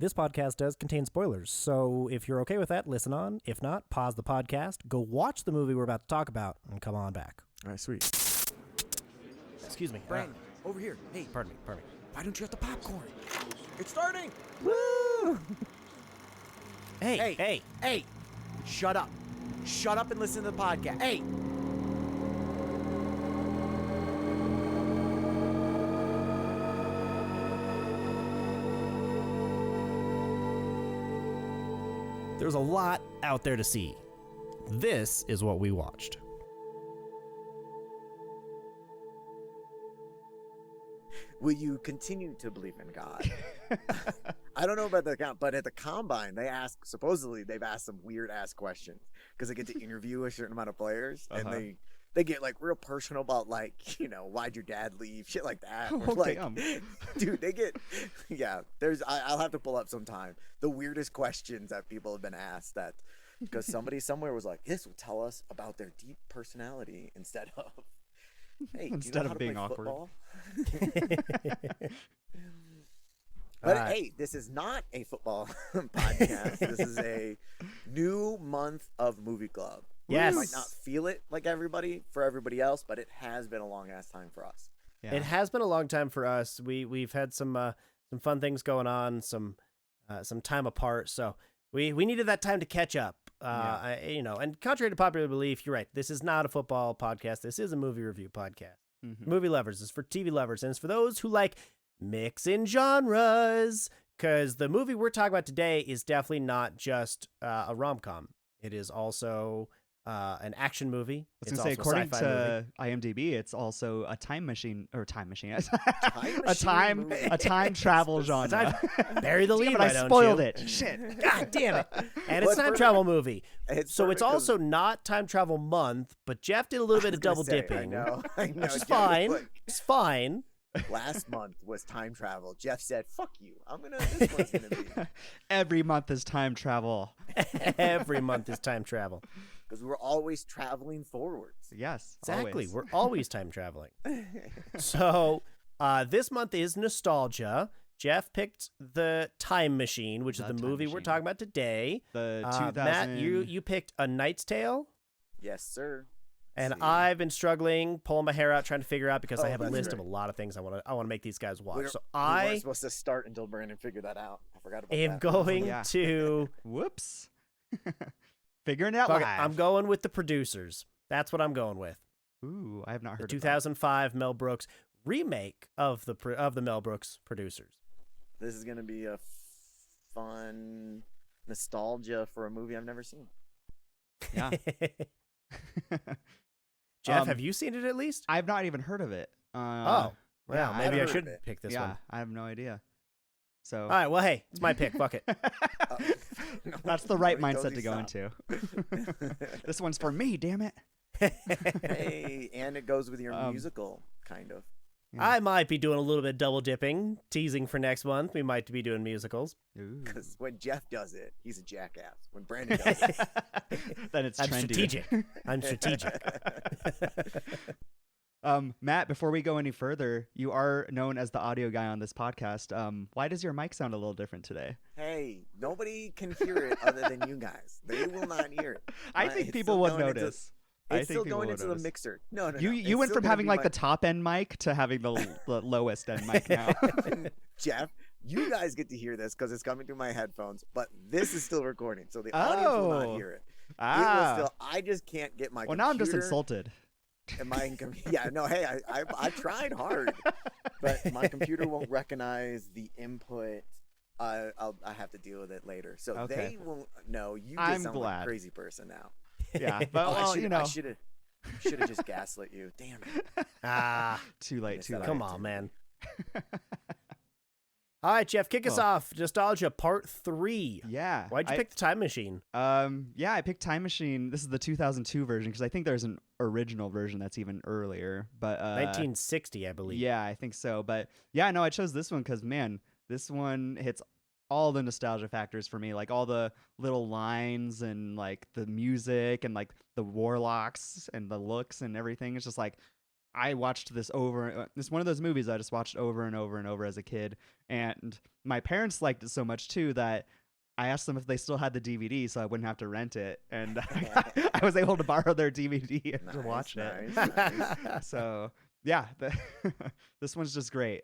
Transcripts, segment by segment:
This podcast does contain spoilers, so if you're okay with that, listen on. If not, pause the podcast, go watch the movie we're about to talk about, and come on back. All right, sweet. Excuse me. Brandon, over here. Hey, Pardon me. why don't you have the popcorn? It's starting! Woo! Hey. Hey! Shut up. Shut up and listen to the podcast. Hey! There's a lot out there to see. This is what we watched. Will you continue to believe in God? I don't know about the account, but at the combine, supposedly they've asked some weird ass questions because they get to interview a certain amount of players, and they get like real personal about like, why'd your dad leave, shit like that. Oh, Like, damn. dude, they get, I'll have to pull up sometime the weirdest questions that people have been asked, that because somebody somewhere was like, this will tell us about their deep personality instead of, hey, Instead do you know of how to being play awkward. football? But hey, this is not a football podcast. This is a new month of Movie Club. Yes. We might not feel it like everybody else, but it has been a long ass time for us. Yeah. It has been a long time for us. We've had some fun things going on, some time apart, so we needed that time to catch up. And contrary to popular belief, you're right. This is not a football podcast. This is a movie review podcast. Mhm. Movie lovers. It's for TV lovers, and it's for those who like mixing genres. Because the movie we're talking about today is definitely not just a rom-com. It is also an action movie. I was It's going to say, also a according sci-fi movie. to IMDb, it's also a time machine, a time movie. travel genre. Bury the lead, Damn it, why I don't spoiled you? it. Shit. God damn it. And it's Well, time it's travel movie. It's So it's perfect 'cause also not time travel month, but Jeff did a little bit of I double was gonna say, dipping. I know. Which is Jeff was fine. like, It's fine. last month was time travel. Jeff said, "Fuck you. This one's gonna be." Every month is time travel. Every month is time travel. Because we're always traveling forwards. Yes. Exactly. Always. We're always time traveling. So this month is nostalgia. Jeff picked The Time Machine, which is The the Time movie we're Machine. talking about today. The 2000... Matt, you picked A Knight's Tale. Yes, sir. And See. I've been struggling, pulling my hair out, trying to figure out because I Oh, have a that's list of right. a lot of things I want to make these guys watch. We So weren't I supposed to start until Brandon figured that out. I forgot about am that. going Yeah. to. Whoops. Figuring it out Fuck it, live. I'm going with the producers. That's what I'm going with. Ooh, I have not The heard 2005 Mel Brooks remake of the Mel Brooks producers. This is gonna be a fun nostalgia for a movie I've never seen. Yeah. Jeff, have you seen it at least? I've not even heard of it. Oh, yeah, well, I maybe haven't I heard should of it. pick this yeah, one. I have no idea. So All right, well, hey, it's my pick. Fuck it. that's the right Nobody mindset to go told you into. This one's for me, damn it. Hey, and it goes with your Um, musical, kind of. I might be doing a little bit of double dipping, teasing for next month. We might be doing musicals. Ooh. Because when Jeff does it, he's a jackass. When Brandon does it, Then it's I'm trendy. strategic. I'm strategic. Matt, before we go any further, you are known as the audio guy on this podcast. Why does your mic sound a little different today? hey, nobody can hear it other than you guys. They will not hear it. I It's think still people would going into- notice. It's I still think people going would into the notice. mixer. No. You It's went still from gonna having be like my- the top end mic to having the lowest end mic now. Jeff, you guys get to hear this because it's coming through my headphones, but this is still recording, so the audience will Oh. not hear it. It Ah. will still. I just can't get my. Well, now I'm just computer insulted. and my yeah, no, hey, I tried hard, but my computer won't recognize the input. I have to deal with it later, so Okay. they won't know. You just I'm sound like glad. a crazy person now. Yeah, but Oh, well, I should have just gaslit you. Damn it. Ah, too late, too late. come on, man. All right, Jeff, kick us Well. off. Nostalgia Part 3. Yeah. Why'd you pick The Time Machine? Yeah, I picked Time Machine. This is the 2002 version because I think there's an original version that's even earlier. But 1960, I believe. yeah, I think so. But yeah, no, I chose this one because man, this one hits all the nostalgia factors for me, like all the little lines and like the music and like the warlocks and the looks and everything. It's just like I watched this over. It's one of those movies I just watched over and over and over as a kid, and my parents liked it so much too that I asked them if they still had the DVD so I wouldn't have to rent it, and I was able to borrow their DVD and to watch it. Nice. So yeah, this one's just great.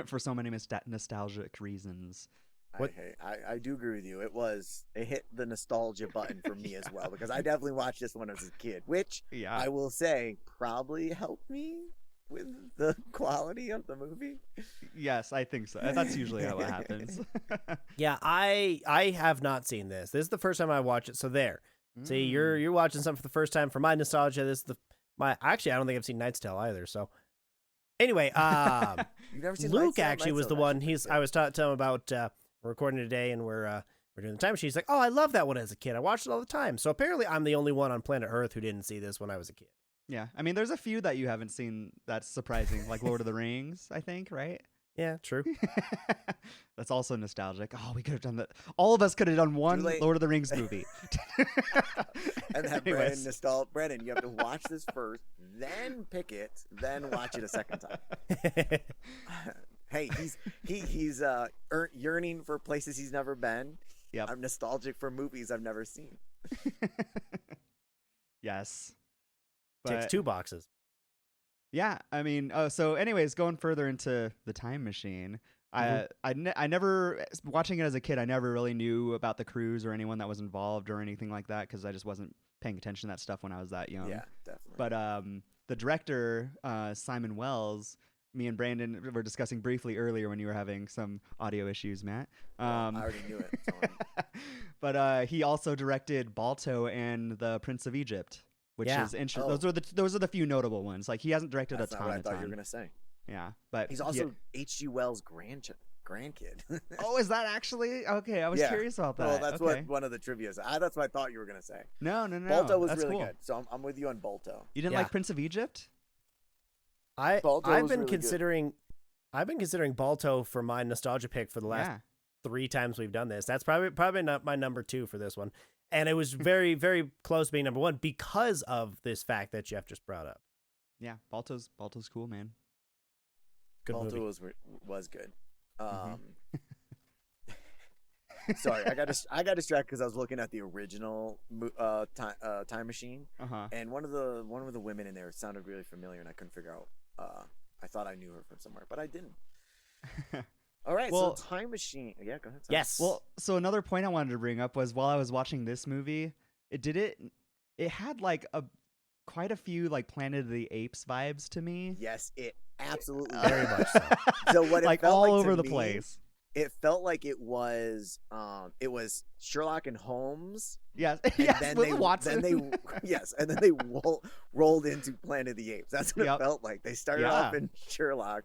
For so many nostalgic reasons. I do agree with you. It hit the nostalgia button for me as well, because I definitely watched this one as a kid, which I will say probably helped me with the quality of the movie. Yes, I think so. That's usually how it happens. Yeah, I have not seen this. This is the first time I watched it. So there. See, you're watching something for the first time. For my nostalgia, this is actually I don't think I've seen Knight's Tale either. So anyway, You've never seen Luke Knight's Tale? actually was Knight's the Tale, one. actually. I was telling him about we're recording today, and we're doing the time machine. He's like, "Oh, I love that one as a kid. I watched it all the time." So apparently, I'm the only one on planet Earth who didn't see this when I was a kid. Yeah, I mean, there's a few that you haven't seen that's surprising, like Lord of the Rings, I think, right? Yeah, true. That's also nostalgic. Oh, we could have done that. All of us could have done one late. Lord of the Rings movie. And have Anyways. Brandon, you have to watch this first, then pick it, then watch it a second time. Hey, he's yearning for places he's never been. Yep. I'm nostalgic for movies I've never seen. Yes. Takes But 2 boxes. yeah, I mean, so anyways, going further into the time machine, I never, watching it as a kid, I never really knew about the crews or anyone that was involved or anything like that, because I just wasn't paying attention to that stuff when I was that young. Yeah, definitely. But the director, Simon Wells, me and Brandon were discussing briefly earlier when you were having some audio issues, Matt. I already knew it. So But he also directed Balto and the Prince of Egypt, which is interesting. Those are the few notable ones. Like, he hasn't directed that's a not ton. what I thought you were gonna say. Yeah, but He's also H.G. Wells' grandkid. Oh, is that actually okay? I was curious about that. Well, that's what one of the trivia is. That's what I thought you were gonna say. No. Balto was that's really cool. good. So I'm with you on Balto. You didn't like Prince of Egypt? Balto I've was been really considering Balto for my nostalgia pick for the last 3 times we've done this. That's probably not my number 2 for this one. And it was very, very close being number 1 because of this fact that Geoff just brought up. Yeah, Balto's cool, man. Good Balto movie. was good. Sorry, I got distracted because I was looking at the original Time Machine, and one of the women in there sounded really familiar, and I couldn't figure out. I thought I knew her from somewhere, but I didn't. All right, Well, so Time Machine. Yeah, go ahead. Sorry. Yes. Well, so another point I wanted to bring up was while I was watching this movie, it had like quite a few like Planet of the Apes vibes to me. Yes, it absolutely Very much so. So what it like felt all like over to the me, place. It felt like it was Sherlock and Holmes. Yes, And yes, then with Watson. and then they rolled into Planet of the Apes. That's what it felt like. They started off in Sherlock,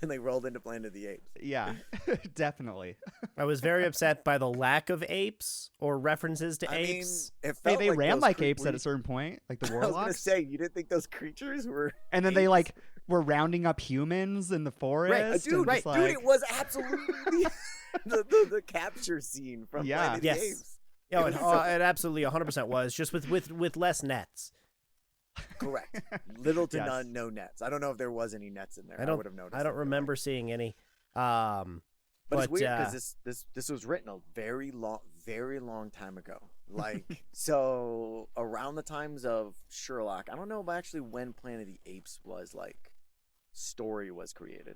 and they rolled into Planet of the Apes. Yeah, definitely. I was very upset by the lack of apes or references to I apes. mean, it Hey, felt they like ran those like apes at a certain point, like the I was gonna warlocks. say, you didn't think those creatures were? And then apes? they like were rounding up humans in the forest. Dude, and just, dude, like, it was absolutely the capture scene from Planet of the Yes. Apes. Yeah, it absolutely 100% was, just with less nets. Correct. Little to Yes. no nets. I don't know if there was any nets in there. I would have noticed. I don't remember seeing any. But it's weird because this was written a very long time ago. Like, so around the times of Sherlock. I don't know actually when Planet of the Apes story was created.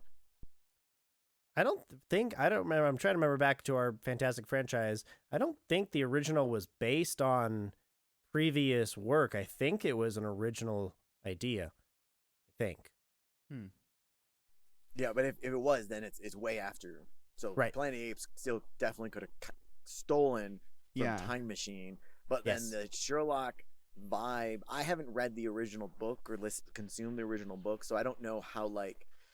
I don't remember. I'm trying to remember back to our fantastic franchise. I don't think the original was based on previous work. I think it was an original idea. I think. Yeah, but if it was, then it's way after. So Planet of the Apes still definitely could have stolen from Time Machine. But then the Sherlock vibe, I haven't read the original book or consumed the original book, so I don't know how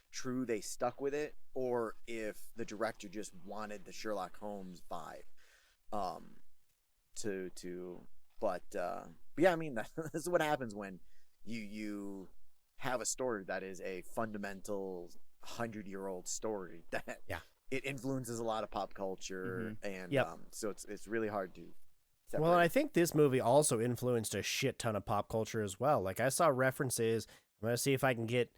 true they stuck with it, or if the director just wanted the Sherlock Holmes vibe. But yeah, I mean this is what happens when you have a story that is a fundamental 100-year-old story that it influences a lot of pop culture, and so it's really hard to separate. Well, and I think this movie also influenced a shit ton of pop culture as well. Like, I saw references I'm gonna see if I can get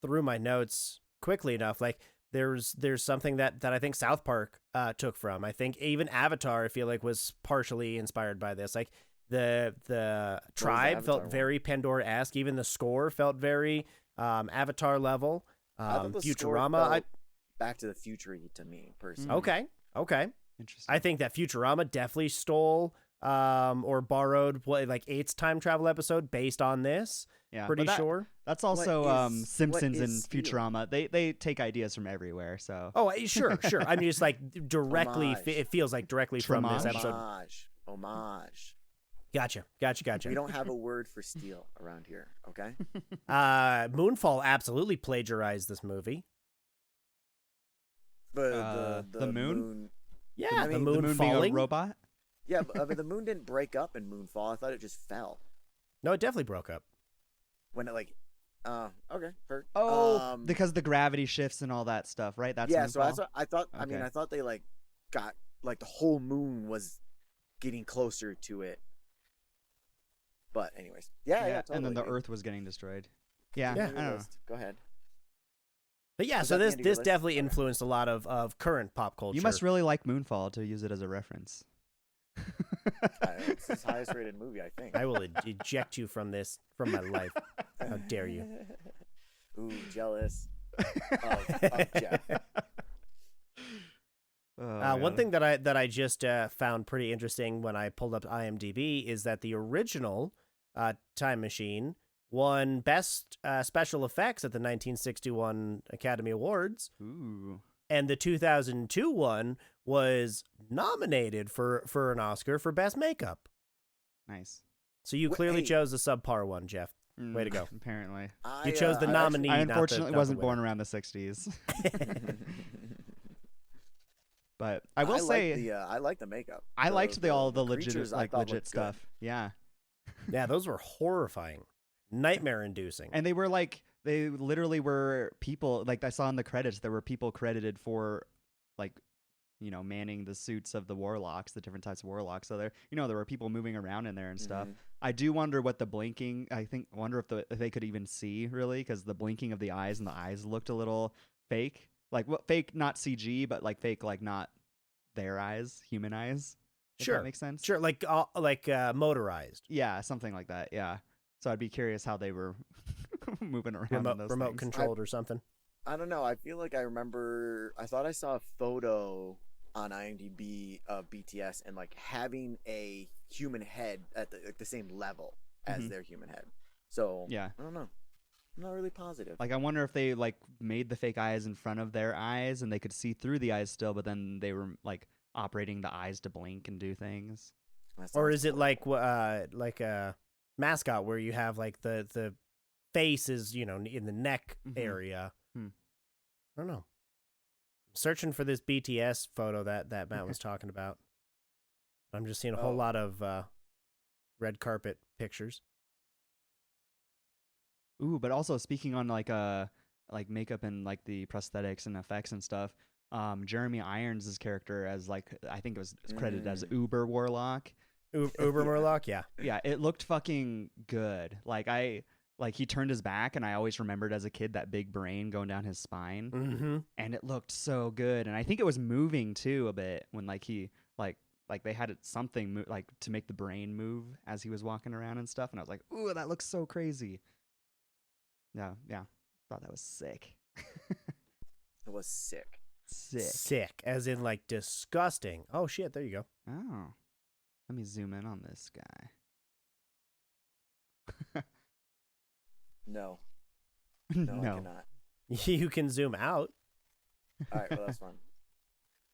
through my notes quickly enough. Like there's something that I think South Park took from. I think even Avatar, I feel like, was partially inspired by this. Like the tribe Avatar felt one? very Pandora-esque. Even the score felt very Avatar level. I thought the score Futurama. felt Back to the Future to me personally. Okay. Interesting. I think that Futurama definitely stole or borrowed like 8's time travel episode based on this. Yeah, Pretty but sure. That's also What is- Simpsons what and is steal? Futurama. They take ideas from everywhere. So Oh, sure. I mean, it's like directly. Homage. It feels like directly from this Homage? episode. Homage. Gotcha. We don't have a word for steal around here, okay? Moonfall absolutely plagiarized this movie. But the moon? Yeah, I the mean, moon the moon falling. being a robot. Yeah, but the moon didn't break up in Moonfall. I thought it just fell No, it definitely broke up. when it okay, heard. Because the gravity shifts and all that stuff, right? That's yeah. So Moonfall? that's what I thought. I mean, Okay. I thought they got the whole moon was getting closer to it. But anyways, yeah, totally. And then the Earth was getting destroyed. Yeah, Yeah. I don't know. Go ahead. But yeah, Was so that the this end of your this list? definitely Okay. influenced a lot of current pop culture. You must really like Moonfall to use it as a reference. It's his highest rated movie, I think. I will eject you from my life. How dare you? Ooh, jealous of Geoff. Oh, One yeah. thing that I just found pretty interesting when I pulled up IMDb is that the original Time Machine won Best Special Effects at the 1961 Academy Awards, Ooh. and the 2002 one was nominated for an Oscar for Best Makeup. Nice. So you Wait, clearly hey. chose the subpar one, Jeff. Way to go. Apparently. You chose the I nominee. I not the- unfortunately not the wasn't winner. born around the 60s. actually- But I will say I like the makeup. I liked all the creatures I legit thought legit looked good. stuff. Yeah. Yeah, those were horrifying, nightmare-inducing. And they literally were people, like I saw in the credits, there were people credited for manning the suits of the warlocks, the different types of warlocks. So there were people moving around in there and stuff. Mhm. I do wonder what the blinking, wonder if they could even see really, because the blinking of the eyes and the eyes looked a little fake. Like what fake, not CG, but like fake, like not their eyes, human eyes. If Sure. that makes sense. Sure, like motorized, Yeah, something like that. Yeah. So I'd be curious how they were moving around. in those remote things. controlled or something. I don't know. I feel like I thought I saw a photo on IMDb of BTS and having a human head at the same level as Mhm. their human head. So Yeah. I don't know. I'm not really positive. Like I wonder if they made the fake eyes in front of their eyes and they could see through the eyes still, but then they were operating the eyes to blink and do things. That Or sounds is it horrible. like a mascot where you have the face is in the neck Mhm. area? Hmm. I don't know. I'm searching for this BTS photo that Matt was talking about. I'm just seeing a whole Oh. lot of red carpet pictures. Ooh, but also speaking on makeup and the prosthetics and effects and stuff, Jeremy Irons' character as I think it was credited as Uber Warlock. Uber Murloc, yeah. Yeah, it looked fucking good. He turned his back, and I always remembered as a kid that big brain going down his spine, Mm-hmm. and it looked so good. And I think it was moving too a bit when he they had it something to make the brain move as he was walking around and stuff. And I was like, ooh, that looks so crazy. Yeah, thought that was sick. It was sick. Sick. As in disgusting. Oh shit, there you go. Oh, let me zoom in on this guy. No, I cannot. You can zoom out. All right, well that's fun.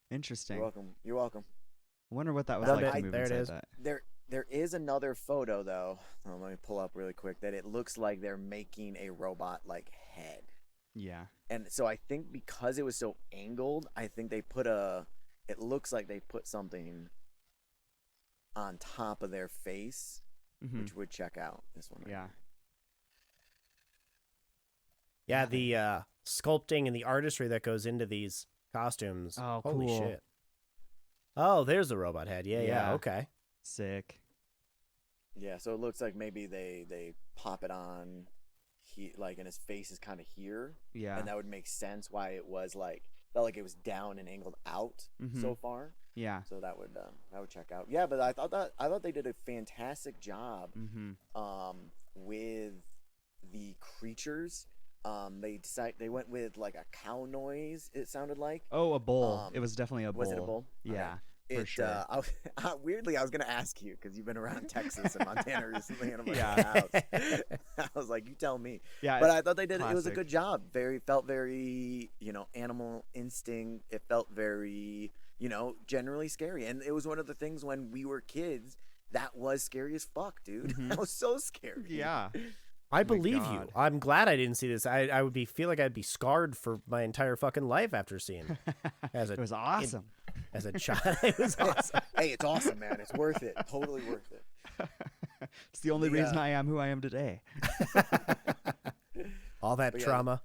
Interesting. You're welcome. I wonder what that was There like it- to move there it inside is. that. There is another photo though. Let me pull up really quick. That it looks like they're making a robot head. Yeah. And so I think because it was so angled, I think they it looks like they put something on top of their face, Mhm. which would check out this one. Yeah. Yeah, the sculpting and the artistry that goes into these costumes. Oh, Holy cool. shit. Oh, there's the robot head. Yeah, Yeah. okay. Sick. Yeah, so it looks like maybe they pop it on and his face is kind of here. Yeah. And that would make sense why it was like felt like it was down and angled out so far. Yeah. So that would check out. Yeah, but I thought they did a fantastic job with the creatures. They went with like a cow noise. It sounded like. Oh, a bull. It was definitely a bull. Was it a bull? Yeah. Okay. For sure. Weirdly, I was gonna ask you because you've been around Texas and Montana recently, and I'm like, Yeah. I was like, you tell me. Yeah. But I thought they did. It was a classic. good job. Felt very, animal instinct. It felt very, generally scary. And it was one of the things when we were kids that was scary as fuck, dude. That was so scary. Yeah. I my believe you. God. I'm glad I didn't see this. I would feel like I'd be scarred for my entire fucking life after seeing It was awesome. as a child. It was awesome. Hey, it's awesome, man. It's worth it. Totally worth it. It's the only reason I am who I am today. All that But yeah, trauma.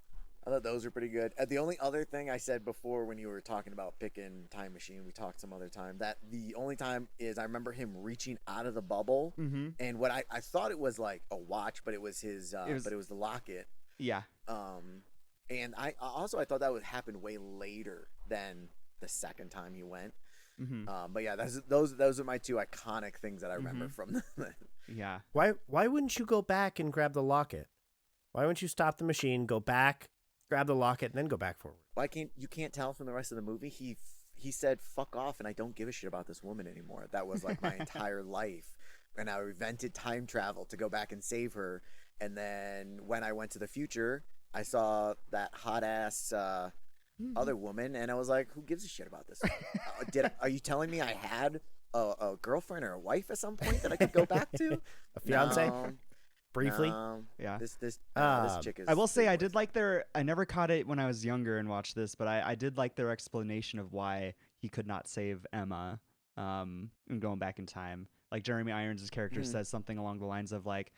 I thought those were pretty good. The only other thing I said before when you were talking about picking Time Machine, we talked some other time, that the only time is I remember him reaching out of the bubble, and what I thought it was like a watch, but it was his, but it was the locket. Yeah. And I thought that would happen way later than the second time he went. But yeah, those are my two iconic things that I remember from the Yeah. Why wouldn't you go back and grab the locket? Why wouldn't you stop the machine, go back, grab the locket, and then go back forward? Why can't you tell from the rest of the movie? He said, "Fuck off," and I don't give a shit about this woman anymore. That was like my entire life, and I invented time travel to go back and save her. And then when I went to the future, I saw that hot ass other woman, and I was like, "Who gives a shit about this?" Are you telling me I had a girlfriend or a wife at some point that I could go back to? A fiance? No, Briefly? no. Yeah. This chick is. I will say I did like I never caught it when I was younger and watched this, but I did like their explanation of why he could not save Emma and going back in time. Like Jeremy Irons' character says something along the lines of like,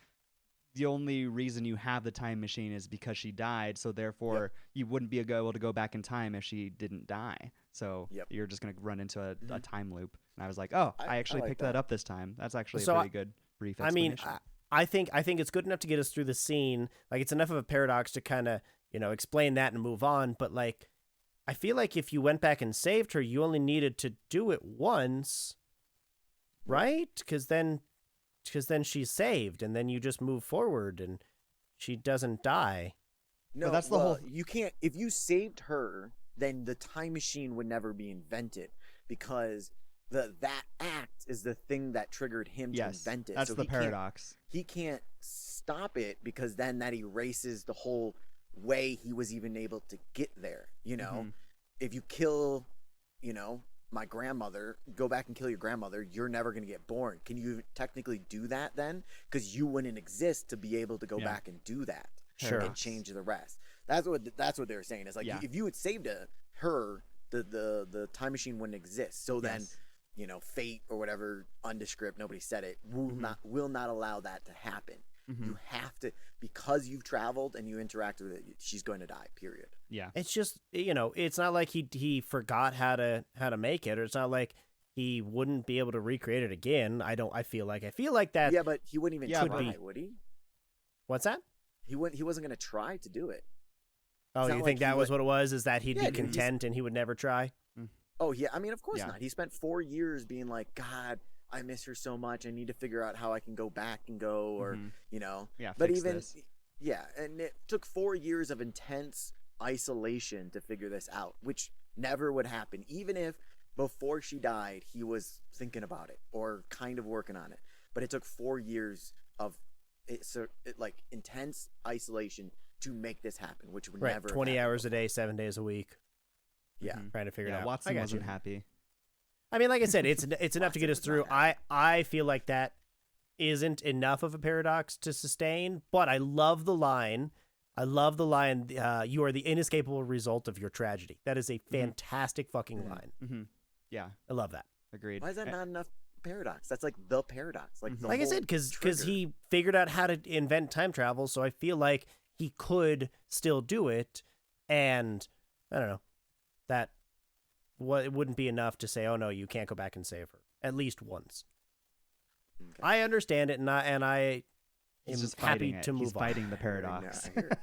the only reason you have the time machine is because she died, so therefore you wouldn't be able to go back in time if she didn't die. So you're just going to run into a time loop. And I was like, oh, I actually like picked that. that up this time. That's actually So a pretty good brief I mean, explanation. I think it's good enough to get us through the scene. Like, it's enough of a paradox to kind of, explain that and move on. But like, I feel like if you went back and saved her, you only needed to do it once, right? Because then she's saved, and then you just move forward, and she doesn't die. No, that's the whole. You can't. If you saved her, then the time machine would never be invented because that act is the thing that triggered him to invent it. That's so the paradox. He can't stop it because then that erases the whole way he was even able to get there. If you kill, my grandmother, go back and kill your grandmother, you're never going to get born. Can you technically do that then? Because you wouldn't exist to be able to go back and do that. Sure. And change the rest. That's what they were saying. It's like if you had saved her, the time machine wouldn't exist. So then, fate or whatever, undescript, nobody said it, will not allow that to happen. You have to, because you've traveled and you interact with it, she's going to die, period. Yeah. It's just, it's not like he forgot how to make it, or it's not like he wouldn't be able to recreate it again. I feel like that. Yeah, but he wouldn't even try, would he? What's that? He wasn't going to try to do it. Oh, It's you not think like that was what it was? Is that he'd Yeah, be dude, content and he would never try? Oh, yeah. I mean, of course Yeah. not. He spent 4 years being like, God, I miss her so much. I need to figure out how I can go back and go, or, Yeah, But fix even, this. yeah, and it took 4 years of intense isolation to figure this out, which never would happen. Even if before she died, he was thinking about it or kind of working on it. But it took 4 years of intense isolation to make this happen, which would Right, never 20 happen hours a before. day, 7 days a week. Yeah. Trying to figure it out. Watson I got wasn't you. happy. I mean, like I said, it's enough to get us Watson through. was not I feel like that isn't enough of a paradox to sustain, but I love the line. You are the inescapable result of your tragedy. That is a fantastic fucking line. Mm-hmm. Yeah, I love that. agreed. Why is that not enough paradox? That's like the paradox. Like, the Like I whole said, because trigger. he figured out how to invent time travel, so I feel like he could still do it, and I don't know, it wouldn't be enough to say, oh no, you can't go back and save her at least once. Okay. I understand it, and I He's just happy fighting it. to move He's on. fighting the paradox. I hear it.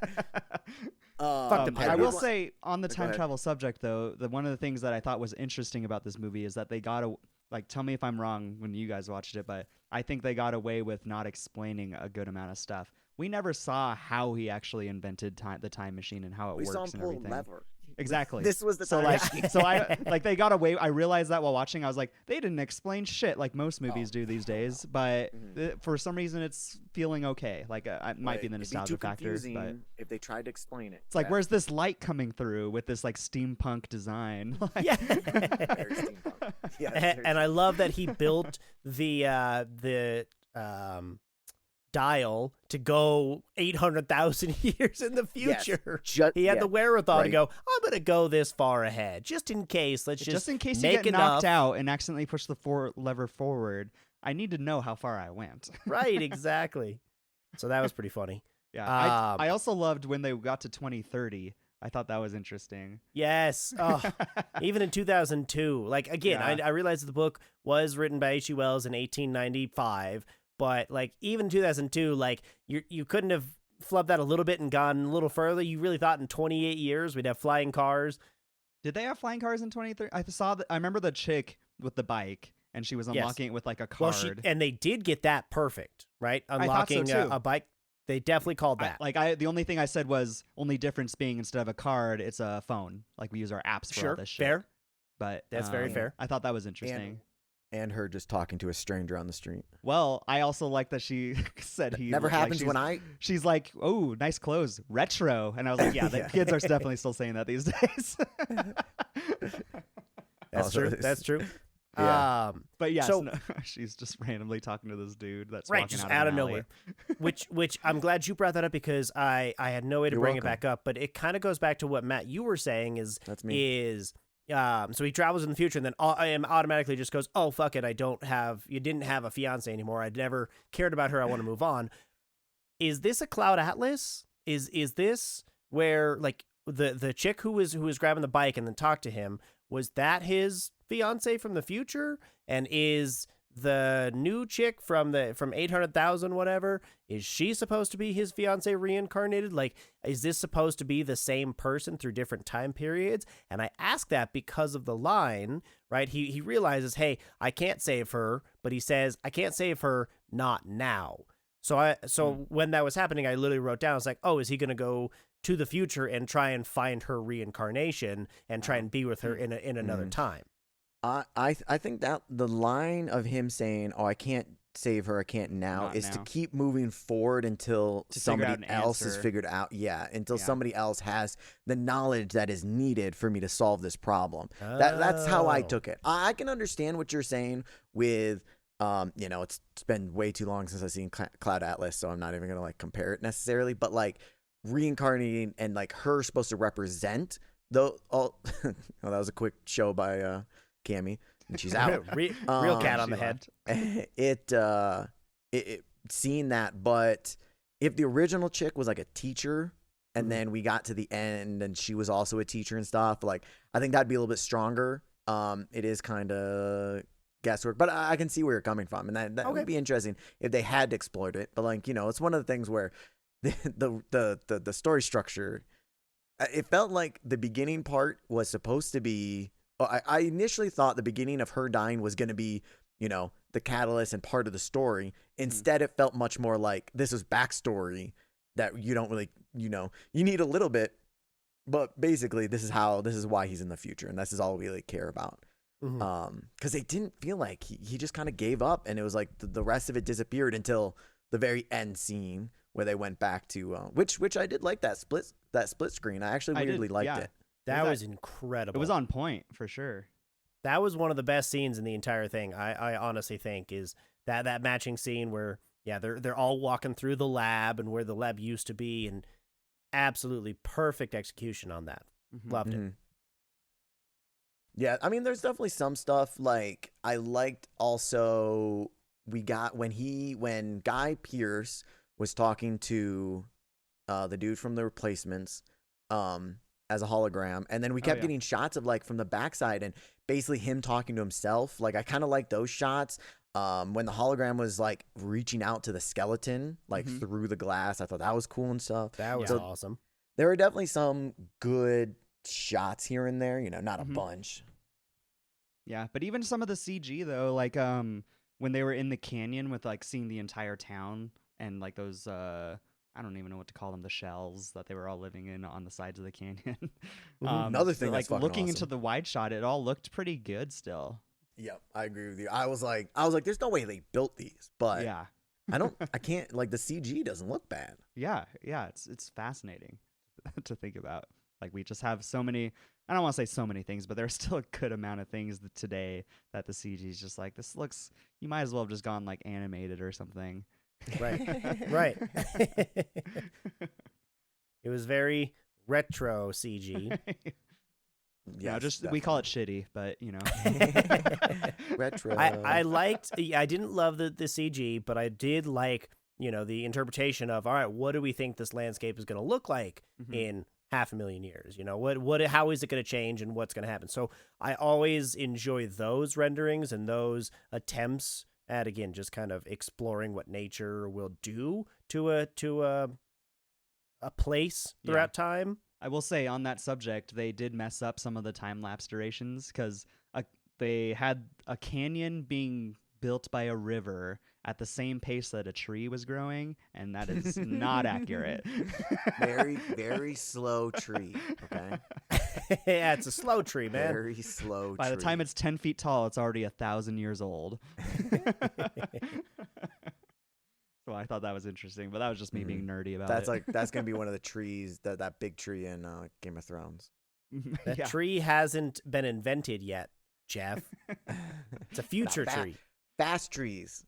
Fuck the I paradox. will say on the Go time ahead. travel subject though, one of the things that I thought was interesting about this movie is that they got tell me if I'm wrong when you guys watched it, but I think they got away with not explaining a good amount of stuff. We never saw how he actually invented the time machine and how it We saw him works and pull a everything. lever. Exactly. This was the So time like, machine. so I like they got away. I realized that while watching, I was like, they didn't explain shit like most movies do these days. But for some reason, it's feeling okay. Like it might be the It'd nostalgia too factor, confusing but if they tried to explain it. it's like, where's this light coming through with this like steampunk design? Like, Yeah. Very steampunk. Yeah, And I love that he built the dial to go 800,000 years in the future. He had the wherewithal to go, I'm going to go this far ahead, just in case. Let's just in case you make get enough. knocked out and accidentally push the lever forward. I need to know how far I went. Right, exactly. So that was pretty funny. Yeah, I also loved when they got to 2030. I thought that was interesting. Yes. Oh, even in 2002. Like, again, Yeah. I realized that the book was written by H.G. Wells in 1895, but, like, even 2002, like, you couldn't have flubbed that a little bit and gone a little further. You really thought in 28 years we'd have flying cars. Did they have flying cars in 2030? I remember the chick with the bike, and she was unlocking it with like a card. Well, and they did get that perfect, right? thought so, Unlocking too. a bike. They definitely called that. The only thing I said was only difference being instead of a card, it's a phone. Like we use our apps for all this shit. Fair. But That's very fair. I thought that was interesting. And her just talking to a stranger on the street. Well, I also like that she said he Never looked like happens when She's like, oh, nice clothes, retro, and I was like, yeah, the kids are definitely still saying that these days. That's true. That's true. Yeah. But yeah, So- she's just randomly talking to this dude that's Right, walking just out out of of an alley. nowhere. which I'm glad you brought that up because I had no way to You're bring welcome. it back up, but it kind of goes back to what Matt you were saying That's me. so he travels in the future and then automatically just goes, oh fuck it, you didn't have a fiance anymore. I'd never cared about her. I want to move on. Is this a Cloud Atlas? Is this where like the chick who was grabbing the bike and then talked to him, was that his fiance from the future? And is the new chick from 800,000 whatever, is she supposed to be his fiance reincarnated? Like, is this supposed to be the same person through different time periods? And I ask that because of the line, right? He realizes, hey, I can't save her, but he says, I can't save her, not now. So when that was happening, I literally wrote down, I was like, oh, is he going to go to the future and try and find her reincarnation and try and be with her in another time? I think that the line of him saying, "Oh, I can't save her, I can't now," Not is to now. keep moving forward until To figure out somebody an else has answer. figured out. Yeah, until Yeah. somebody else has the knowledge that is needed for me to solve this problem. That's how I Oh. took it. I can understand what you're saying with, it's been way too long since I've seen Cloud Atlas, so I'm not even gonna like compare it necessarily. But like reincarnating and like her supposed to represent though. Well, that was a quick show by Cammy, and she's out. Real cat on she the head. It seeing that, but if the original chick was like a teacher and then we got to the end and she was also a teacher and stuff, like I think that'd be a little bit stronger. It is kind of guesswork, but I can see where you're coming from, and that would be interesting if they had explored it. But like, it's one of the things where the story structure, it felt like the beginning part was supposed to be, I initially thought the beginning of her dying was going to be, the catalyst and part of the story. Instead, it felt much more like this was backstory that you don't really, you need a little bit, but basically this is why he's in the future, and this is all we really care about. Because it didn't feel like he just kind of gave up, and it was like the rest of it disappeared until the very end scene where they went back to which I did like that split screen. I actually weirdly liked it. That was incredible. It was on point for sure. That was one of the best scenes in the entire thing. I honestly think is that matching scene where they're all walking through the lab and where the lab used to be, and absolutely perfect execution on that. Loved it. Yeah, I mean, there's definitely some stuff like I liked. Also, we got when Guy Pearce was talking to the dude from The Replacements as a hologram, and then we kept getting shots of like from the backside and basically him talking to himself. Like I kind of like those shots. When the hologram was like reaching out to the skeleton, like Mhm. through the glass, I thought that was cool and stuff. That was So awesome. there were definitely some good shots here and there, not a Mhm. bunch. Yeah, but even some of the CG though, like when they were in the canyon with like seeing the entire town and like those I don't even know what to call them, the shells that they were all living in on the sides of the canyon. Another thing like that's fucking looking into awesome. the wide shot, it all looked pretty good still. Yep, I agree with you. I was like, there's no way they built these, but Yeah. I can't, like, the CG doesn't look bad. Yeah, it's fascinating to think about. Like we just have so many. I don't want to say so many things, but there's still a good amount of things today that the CG is just like this looks. You might as well have just gone like animated or something. Right. Right. It was very retro CG. Yeah, just we call it shitty, but retro. I liked. I didn't love the CG, but I did like the interpretation of, all right, what do we think this landscape is going to look like in 500,000 years? How is it going to change and what's going to happen? So I always enjoy those renderings and those attempts at, again, just kind of exploring what nature will do to a place throughout time. I will say on that subject, they did mess up some of the time lapse durations because they had a canyon being built by a river at the same pace that a tree was growing, and that is not accurate. Very, very slow tree. Okay. Yeah, it's a slow tree, man. Very slow. By the time it's 10 feet tall, it's already 1,000 years old. So I thought that was interesting, but that was just me being nerdy about it. That's gonna be one of the trees, that big tree in Game of Thrones. That tree hasn't been invented yet, Geoff. It's a future tree. Fast trees.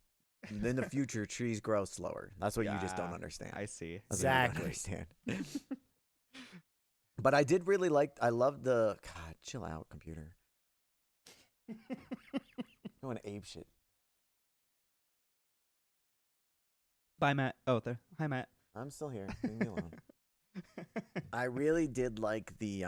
In the future, trees grow slower. That's what you just don't understand. I see. That's what you don't Exactly. understand. But I did really I love God, chill out, computer. Going ape shit. Bye, Matt. Oh, there. Hi, Matt. I'm still here. Leave me alone. I really did like the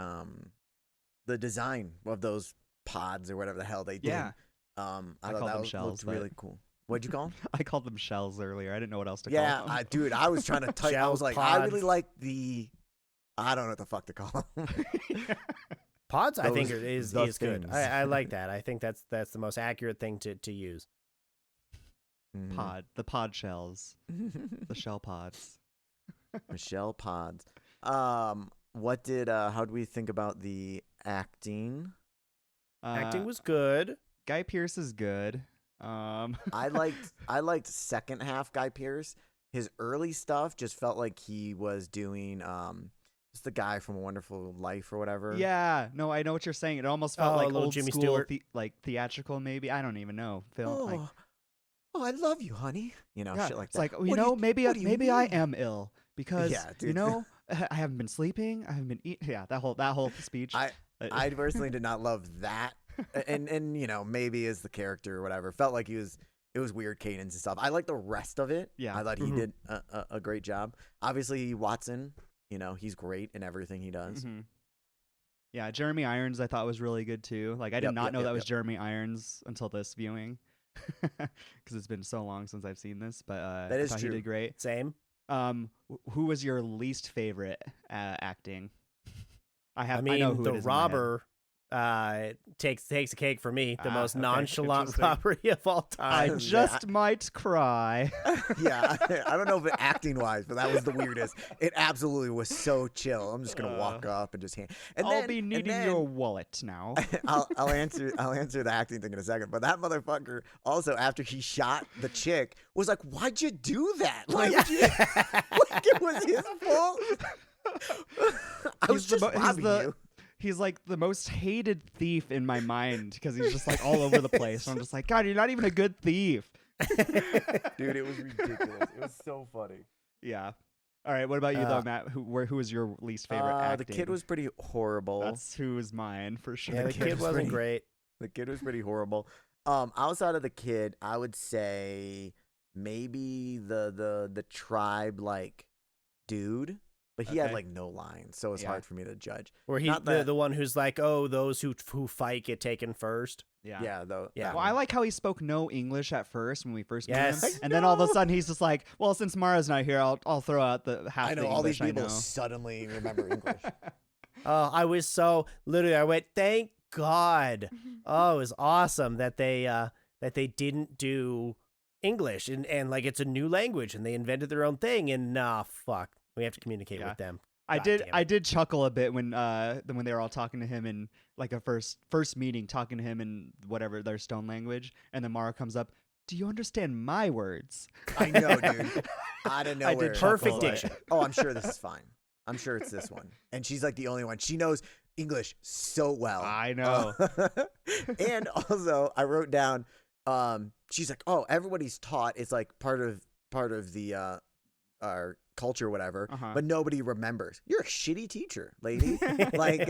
design of those pods or whatever the hell they did. Yeah. I called thought them that shells, looked really cool. What'd you call them? I called them shells earlier. I didn't know what else to Yeah, call them. dude, I was trying to type. I Shells, was like, I really pods. like I don't know what the fuck to call them. Pods, I think, Those- is those good. things. I like that. I think that's the most accurate thing to use. The pod shells, the shell pods. Michelle Pods. What did? How do we think about the acting? Acting was good. Guy Pearce is good. I liked second half Guy Pearce. His early stuff just felt like he was doing what's the guy from A Wonderful Life or whatever. Yeah, no, I know what you're saying. It almost felt Oh, like little old Jimmy school, Stewart. like theatrical, maybe. I don't even know. Film. Like, Oh, I love you, honey. Shit like it's that. like What do you- maybe what do you maybe I mean? am ill because Yeah, dude. I haven't been sleeping. I haven't been eating. Yeah, that whole speech. I personally did not love that, and maybe as the character or whatever, felt like it was weird cadence and stuff. I like the rest of it. Yeah. I thought he did a great job. Obviously, Watson, he's great in everything he does. Mhm. Yeah, Jeremy Irons I thought was really good too. Like I did Yep, not yep, know yep, that was yep. Jeremy Irons until this viewing, because it's been so long since I've seen this. But That is I thought true. he did great. Same. Who was your least favorite acting? I mean, know who the it is in my head. robber takes the cake for me. The most okay, nonchalant interesting. robbery of all I time. just might cry. Yeah, I don't know if it acting wise, but that was the weirdest. It absolutely was so chill. I'm just gonna walk up and just hand. And I'll then, be and needing then- your wallet now. I'll answer the acting thing in a second. But that motherfucker also, after he shot the chick, was like, "Why'd you do that? Like, like it was his fault." I was just robbing you. He's like the most hated thief in my mind because he's just like all over the place. And I'm just like, God, you're not even a good thief. Dude, it was ridiculous. It was so funny. Yeah. All right. What about you though, Matt? Who was your least favorite acting? The kid was pretty horrible. That's who was mine for sure. Yeah, the kid wasn't great. The kid was pretty horrible. Outside of the kid, I would say maybe the tribe like dude, but he had Okay. like no lines, so it's Yeah. hard for me to judge. Where he Not that- the one who's like, oh, those who fight get taken first. Yeah, though. Yeah. Well, I like how he spoke no English at first when we first met him, Yes. and then all of a sudden he's just like, "Well, since Mara's not here, I'll throw out the half." I know the all these English I people know." suddenly remember English. Oh, I was so literally. I went, thank God. Oh, it was awesome that they didn't do English and like it's a new language and they invented their own thing and fuck, we have to communicate Yeah. with them. I God did. damn it. I did chuckle a bit when they were all talking to him in like a first meeting, talking to him in whatever their stone language, and then Mara comes up. Do you understand my words? I know, dude. Out of I nowhere. did Perfect chuckle, diction. Oh, I'm sure this is fine. I'm sure it's this one. And she's like the only one. She knows English so well. I know. And also, I wrote down. She's like, oh, everybody's taught. It's like part of the our culture, or whatever. Uh-huh. But nobody remembers. You're a shitty teacher, lady. Like,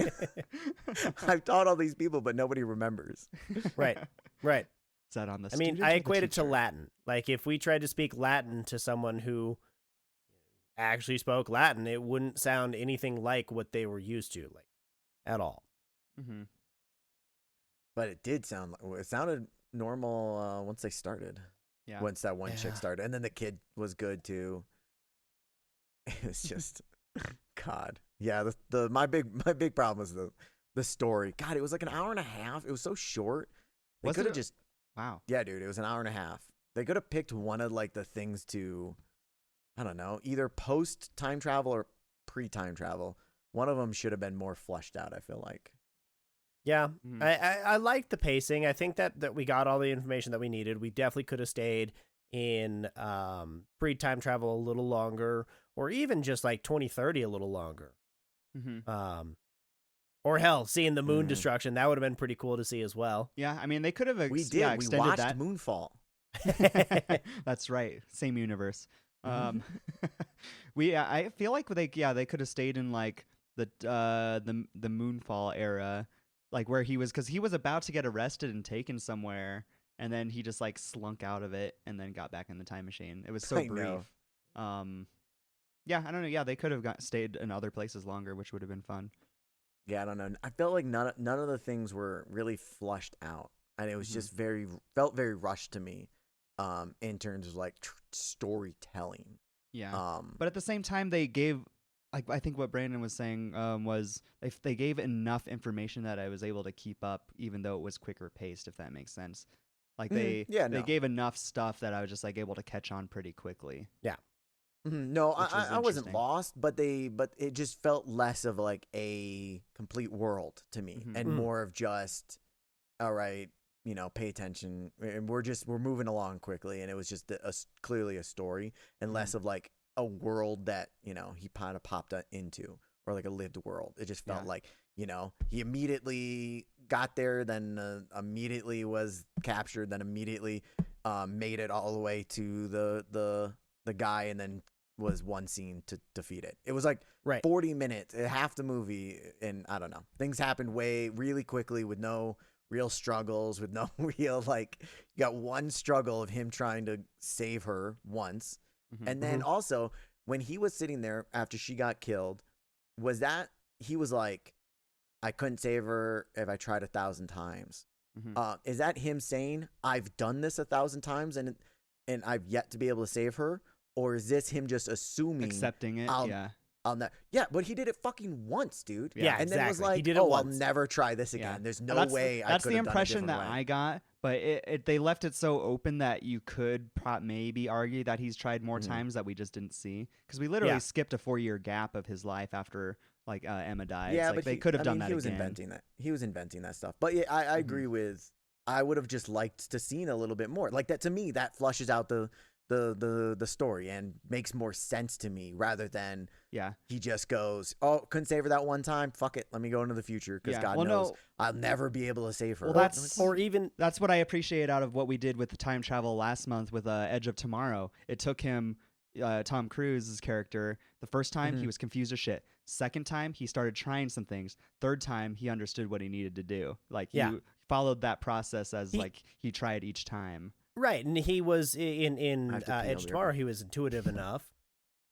I've taught all these people, but nobody remembers. Right. Right. Is that on the? I mean, student I or the equate it to teacher? Latin. Like if we tried to speak Latin to someone who actually spoke Latin, it wouldn't sound anything like what they were used to, like at all. Mhm. But it did sound. It sounded normal once they started. Yeah. Once that one chick Yeah. started, and then the kid was good too. It's just, God, yeah. My big problem was the story. God, it was like an hour and a half. It was so short. They Was could have it? just, Wow. yeah, dude. It was an hour and a half. They could have picked one of like the things to, I don't know, either post time travel or pre time travel. One of them should have been more fleshed out. I feel like. Yeah, Mhm. I like the pacing. I think that we got all the information that we needed. We definitely could have stayed in pre-time travel a little longer, or even just like 2030 a little longer. Mhm. Or hell, seeing the moon Mhm. destruction, that would have been pretty cool to see as well. Yeah. I mean, they could have. We did. Yeah, We extended watched that. Moonfall. That's right. Same universe. Mhm. I feel like they could have stayed in like the Moonfall era, like where he was, because he was about to get arrested and taken somewhere, and then he just like slunk out of it and then got back in the time machine. It was so I brief. know. Yeah, I don't know. Yeah, they could have stayed in other places longer, which would have been fun. Yeah, I don't know. I felt like none of the things were really flushed out, and it was Mhm. just felt very rushed to me, in terms of like storytelling. Yeah. But at the same time, they gave, like, I think what Brandon was saying was they gave enough information that I was able to keep up, even though it was quicker paced, if that makes sense. Like they no. gave enough stuff that I was just like able to catch on pretty quickly. No, Which was I wasn't interesting. lost, but it just felt less of like a complete world to me, Mhm. and Mm. more of just, all right, pay attention, and we're moving along quickly, and it was just clearly a story, and less of like a world that he kind of popped into, or like a lived world. It just felt Yeah. like he immediately got there, then immediately was captured, then immediately made it all the way to the guy, and then was one scene to defeat it. It was like Right. 40 minutes, half the movie, and I don't know. Things happened really quickly with no real struggles, with no real like, you got one struggle of him trying to save her once. Mhm. And then also when he was sitting there after she got killed, he was like, I couldn't save her if I tried 1,000 times. Mhm. Is that him saying I've done this 1,000 times and I've yet to be able to save her? Or is this him just assuming Accepting it. I'll- Yeah. on that? Yeah, but he did it fucking once, dude. Yeah, and then it was exactly. He like, did it I'll once. never try this again. Yeah. There's And no that's way I That's could the have done impression a that different way. I got, but they left it so open that you could maybe argue that he's tried more Mhm. times that we just didn't see, because we literally Yeah. skipped a 4-year gap of his life after like Emma died. Yeah, It's like but they could have done that he was again. inventing that. He was inventing that stuff. But yeah, I agree with. I would have just liked to seen a little bit more. Like that, to me, that flushes out the story and makes more sense to me, rather than Yeah. he just goes, oh, couldn't save her that one time. Fuck it, let me go into the future, because Yeah. God Well, knows no. I'll never be able to save her. Well, that's- Or even That's what I appreciate out of what we did with the time travel last month with Edge of Tomorrow. It took him, Tom Cruise's character, the first time he Mhm. was confused as shit. Second time he started trying some things. Third time he understood what he needed to do. Like Yeah. he followed that process as He- like he tried each time. right, and he was in I have to pee, I'll Edge be Tomorrow. right He was intuitive enough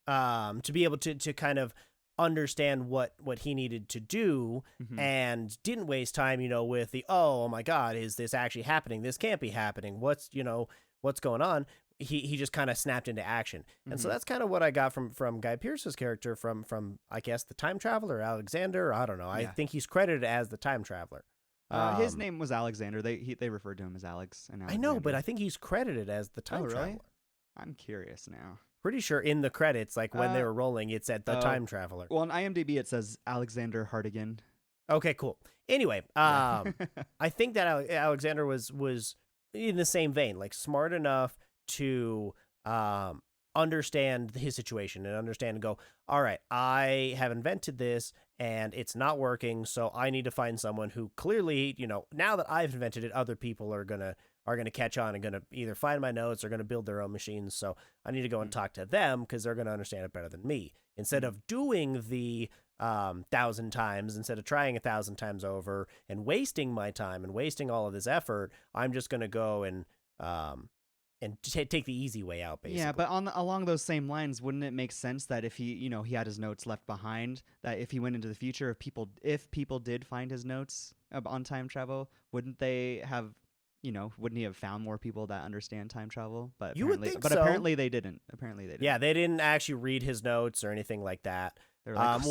to be able to kind of understand what he needed to do and didn't waste time, with the, oh my God, is this actually happening? This can't be happening. What's going on? He just kind of snapped into action. And so that's kind of what I got from Guy Pearce's character from I guess the time traveler, Alexander. I don't know. I think he's credited as the time traveler. His name was Alexander. They referred to him as Alex. And I know, but I think he's credited as the time traveler. I'm curious now. Pretty sure in the credits, like when they were rolling, it said the time traveler. Well, on IMDb it says Alexander Hartigan. Okay, cool. Anyway, I think that Alexander was in the same vein, like smart enough to understand his situation and understand and go, all right, I have invented this and it's not working, so I need to find someone who clearly, now that I've invented it, other people are gonna catch on and gonna either find my notes or gonna build their own machines. So I need to go and talk to them because they're gonna understand it better than me. Instead of doing the 1,000 times, instead of trying 1,000 times over and wasting my time and wasting all of this effort, I'm just gonna go and take the easy way out, basically. Yeah, but along those same lines, wouldn't it make sense that if he had his notes left behind, that if he went into the future, if people did find his notes on time travel, wouldn't he have found more people that understand time travel? But you would think so. Apparently they didn't. Yeah, they didn't actually read his notes or anything like that. They're like,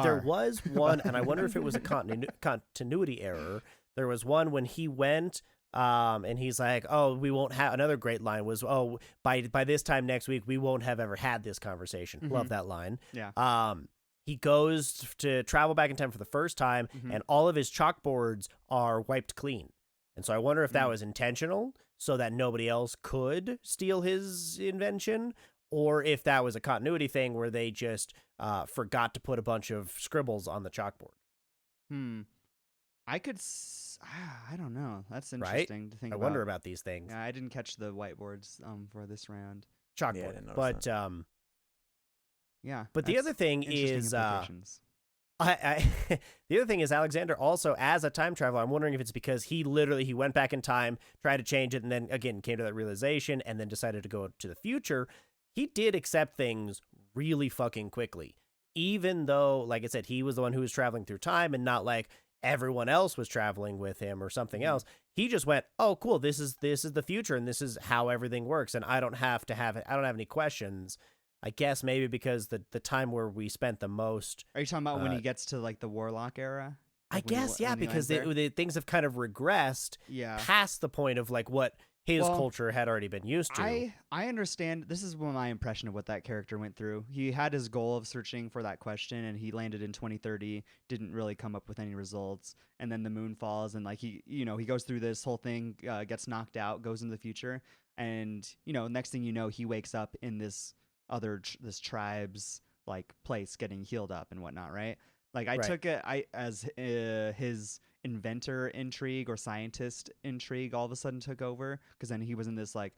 there was one, and I wonder if it was a continuity error. There was one when he went. And he's like, oh, we won't have, another great line was, oh, by this time next week, we won't have ever had this conversation. Love that line. Yeah. He goes to travel back in time for the first time, and all of his chalkboards are wiped clean. And so I wonder if that was intentional so that nobody else could steal his invention, or if that was a continuity thing where they just forgot to put a bunch of scribbles on the chalkboard. I don't know. That's interesting to think about. I wonder about these things. Yeah, I didn't catch the whiteboards for this round. Chalkboard. Yeah, but yeah. But the other thing is the other thing is Alexander also, as a time traveler, I'm wondering if it's because he went back in time, tried to change it, and then again came to that realization and then decided to go to the future. He did accept things really fucking quickly. Even though, like I said, he was the one who was traveling through time and not like everyone else was traveling with him or something else. He just went, oh, cool, this is the future and this is how everything works, and I don't have any questions. I guess maybe because the time where we spent the most. Are you talking about when he gets to like the Warlock era? I guess, yeah, because the things have kind of regressed past the point of like what his culture had already been used to. I understand. This is my impression of what that character went through. He had his goal of searching for that question, and he landed in 2030, didn't really come up with any results. And then the moon falls, and like he goes through this whole thing, gets knocked out, goes into the future. And, next thing you know, he wakes up in this tribe's like place getting healed up and whatnot. Right. Like I took it as his inventor intrigue or scientist intrigue all of a sudden took over, because then he was in this like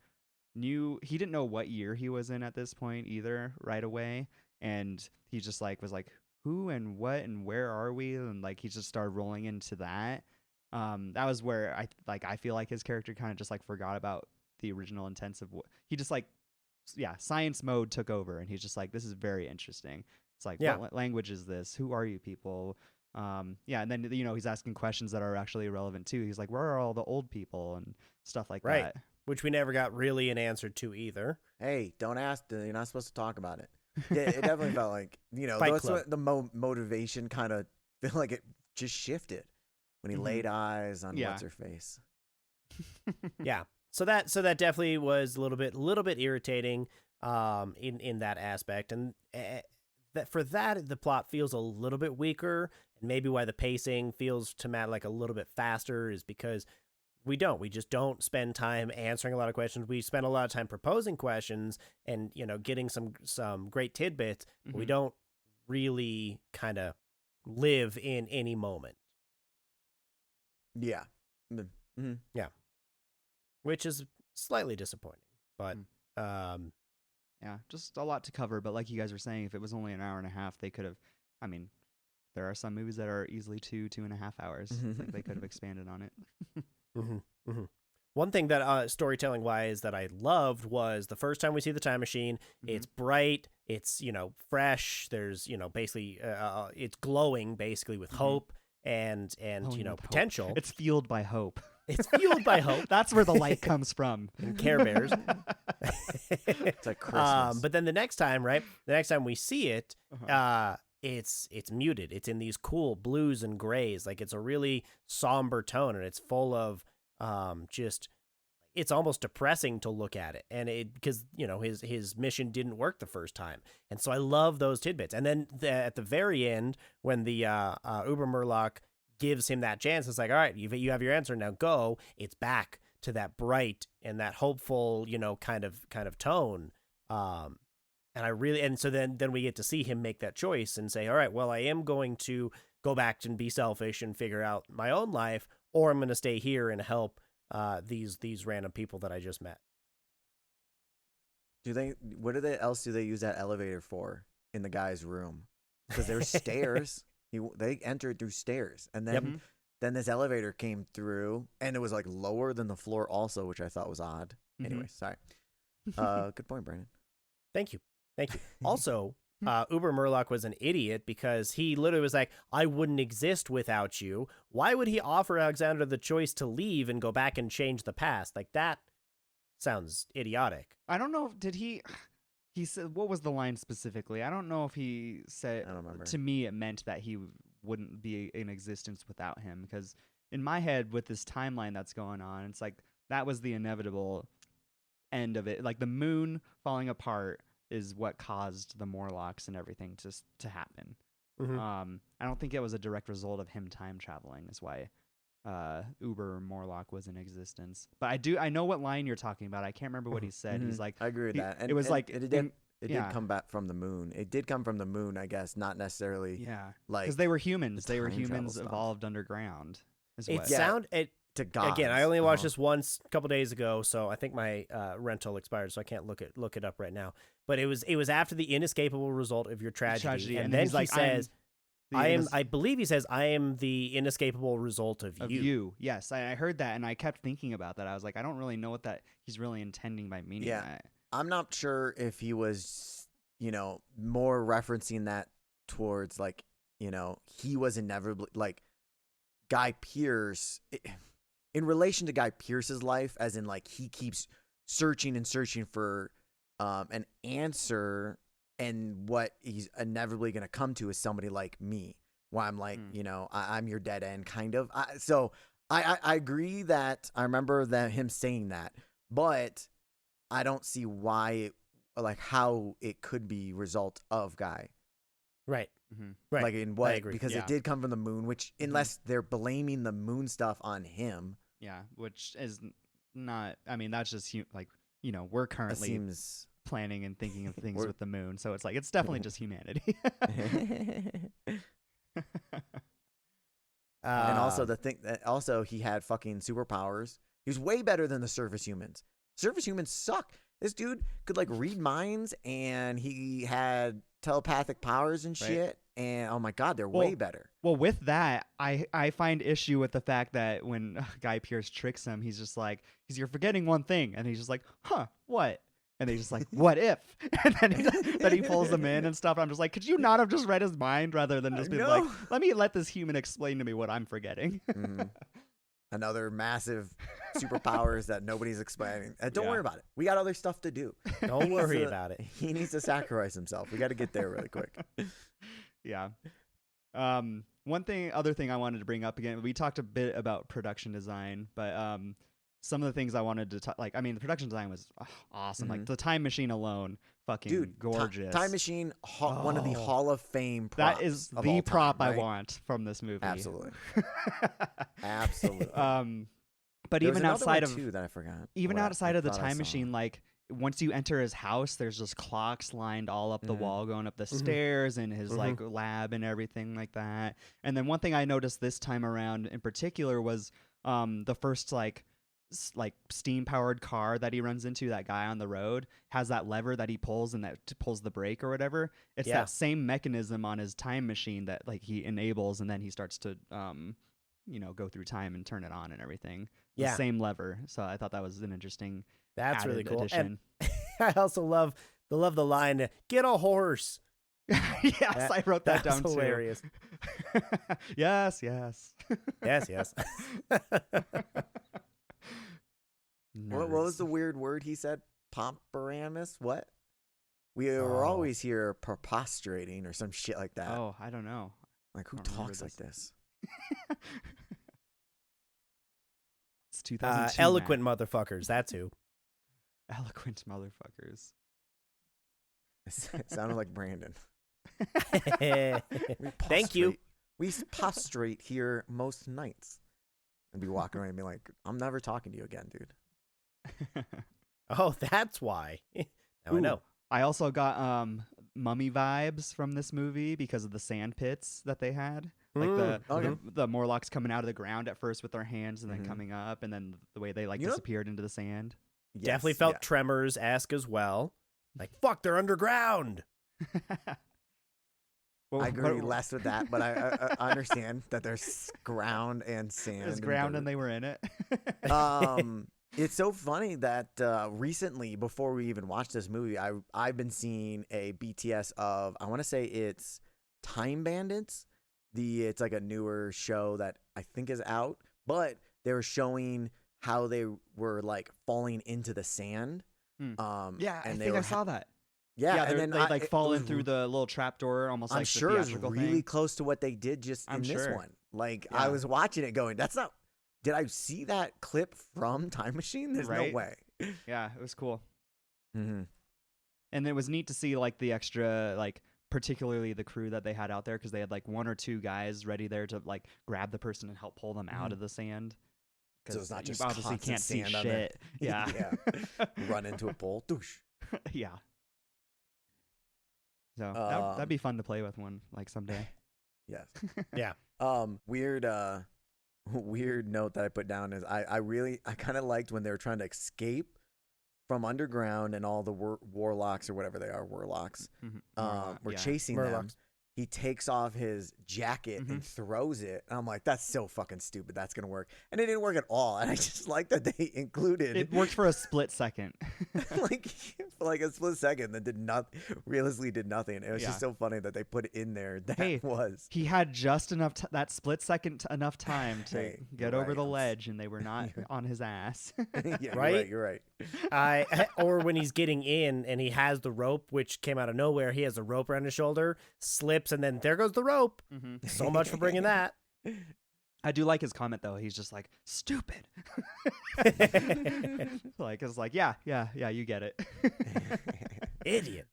he didn't know what year he was in at this point either right away, and he just like was like, who and what and where are we, and like he just started rolling into that. That was where I feel like his character kind of just like forgot about the original intents of what he just like science mode took over, and he's just like, this is very interesting. It's like, what language is this? Who are you people? And then he's asking questions that are actually relevant too. He's like, where are all the old people and stuff like that? Which we never got really an answer to either. Hey, don't ask. You're not supposed to talk about it. Yeah, it definitely felt like the motivation kind of feel like it just shifted when he laid eyes on what's her face. Yeah. So that definitely was a little bit irritating in that aspect, and that for that the plot feels a little bit weaker, and maybe why the pacing feels to Matt like a little bit faster is because we just don't spend time answering a lot of questions. We spend a lot of time proposing questions and getting some great tidbits, but we don't really kind of live in any moment. Yeah. Yeah. Which is slightly disappointing, but yeah, just a lot to cover. But like you guys were saying, if it was only an hour and a half, they could have. I mean, there are some movies that are easily 2.5 hours. Like they could have expanded on it. One thing that storytelling wise that I loved was the first time we see the time machine. It's bright, it's fresh. There's basically it's glowing basically with hope and potential. It's fueled by hope. It's fueled by hope. That's where the light comes from. And Care Bears. It's like Christmas. But then the next time we see it, it's muted. It's in these cool blues and grays. Like it's a really somber tone, and it's full of it's almost depressing to look at it, and because his mission didn't work the first time, and so I love those tidbits. And then at the very end, when the Uber Murloc gives him that chance, it's like, all right, you have your answer now, go. It's back to that bright and that hopeful, kind of tone. And so then we get to see him make that choice and say, all right, well, I am going to go back and be selfish and figure out my own life, or I'm going to stay here and help these random people that I just met. What else do they use that elevator for in the guy's room? Because there's stairs. They entered through stairs, and then this elevator came through, and it was like lower than the floor also, which I thought was odd. Anyway, sorry. Good point, Brandon. Thank you. Also, Uber Murloc was an idiot because he literally was like, I wouldn't exist without you. Why would he offer Alexander the choice to leave and go back and change the past? Like, that sounds idiotic. I don't know. Did he said, what was the line specifically? I don't know if he said, I don't remember. To me, it meant that he wouldn't be in existence without him, because in my head, with this timeline that's going on, it's like that was the inevitable end of it. Like the moon falling apart is what caused the Morlocks and everything to happen. I don't think it was a direct result of him time traveling. Is why Uber Morlock was in existence. But I know what line you're talking about. I can't remember what he said. He's like, I agree with that. And it was like it did come back from the moon. It did come from the moon, I guess, not necessarily. Yeah, like because they were humans. the They were time travel humans stuff. Evolved underground. To God. Again, I only watched this once a couple days ago, so I think my rental expired, so I can't look it up right now. But it was after the inescapable result of your tragedy, and then he's like, says, I believe he says, I am the inescapable result of you. Yes, I heard that, and I kept thinking about that. I was like, I don't really know what that he's really intending by meaning that. I'm not sure if he was, more referencing that towards like, he was inevitably like Guy Pearce. In relation to Guy Pearce's life, as in like he keeps searching and searching for an answer, and what he's inevitably going to come to is somebody like me, where I'm like, I'm your dead end kind of. So I agree that I remember him saying that, but I don't see why, how it could be result of Guy. Right. Right. Like in what? I agree. Because it did come from the moon, which unless they're blaming the moon stuff on him. Yeah, which is not. I mean, that's just we're currently planning and thinking of things with the moon, so it's like it's definitely just humanity. And also the thing that also he had fucking superpowers. He was way better than the surface humans. Surface humans suck. This dude could like read minds, and he had telepathic powers and shit. And oh my God, they're way better. Well, with that, I find issue with the fact that when Guy Pearce tricks him, he's just like, you're forgetting one thing. And he's just like, huh, what? And he's just like, what if? And then he pulls them in and stuff. I'm just like, could you not have just read his mind rather than just be like, let this human explain to me what I'm forgetting? Another massive superpowers that nobody's explaining. Don't worry about it. We got other stuff to do. Don't worry about it. He needs to sacrifice himself. We got to get there really quick. Yeah. Other thing I wanted to bring up again, we talked a bit about production design, but some of the things I wanted to talk, the production design was awesome. Like the time machine alone, fucking gorgeous. Time machine, one of the Hall of Fame props. That is the prop I want from this movie. Absolutely. Absolutely. But there even outside of that I forgot. Even outside of the time machine, like once you enter his house, there's just clocks lined all up the wall going up the stairs, and his like lab and everything like that. And then one thing I noticed this time around in particular was the first like steam powered car that he runs into, that guy on the road has that lever that he pulls and that pulls the brake or whatever. It's that same mechanism on his time machine that like he enables, and then he starts to go through time and turn it on and everything. Yeah. same lever. So I thought that was an interesting That's added really cool. addition. And I also love the line, "Get a horse." Yes, I wrote that down That's too. hilarious. Yes. Yes, yes. What was the weird word he said? Pomperamus? What? We were Oh. always here prepostrating or some shit like that. Oh, I don't know. Like, who I don't remember talks like this? It's 2002. Eloquent Matt. motherfuckers. That's who. Eloquent motherfuckers. It sounded like Brandon. Thank you. We prostrate here most nights. And be walking around and be like, I'm never talking to you again, dude. Oh, that's why. Now I Ooh, know. I also got mummy vibes from this movie because of the sand pits that they had. Like the Morlocks coming out of the ground at first with their hands and then coming up, and then the way they disappeared into the sand. Definitely felt Tremors-esque as well. Like, fuck, they're underground. I agree less with that, but I understand that there's ground and sand. There's ground and they were in it. It's so funny that recently, before we even watched this movie, I've been seeing a BTS of, I want to say it's Time Bandits. It's like a newer show that I think is out, but they were showing how they were like falling into the sand. Yeah, and I think I saw that. Yeah, and then they fall in through the little trapdoor, almost I'm like sure the it's theatrical really thing. close to what they did just in this one. Like, I was watching it going, that's not. Did I see that clip from Time Machine? There's no way. Yeah, it was cool. Mm-hmm. And it was neat to see like the extra, like particularly the crew that they had out there, because they had like one or two guys ready there to like grab the person and help pull them out of the sand. So it's not just you obviously can't see sand on shit. Yeah. Run into a pole. Doosh. Yeah. So that'd be fun to play with one like someday. Yes. Yeah. Weird note that I put down is I kind of liked when they were trying to escape from underground and all the warlocks or whatever they are, warlocks, were chasing them. He takes off his jacket and throws it. And I'm like, that's so fucking stupid. That's going to work. And it didn't work at all. And I just like that they included. It worked for a split second. like a split second that realistically did nothing. It was just so funny that they put it in there. He had just enough, that split second enough time to get over the ledge, and they were not on his ass. Yeah, right? You're right. Or when he's getting in and he has the rope, which came out of nowhere, he has a rope around his shoulder, slips, and then there goes the rope. So much for bringing that. I do like his comment though. He's just like, stupid. Like, it's like, yeah, you get it. Idiot.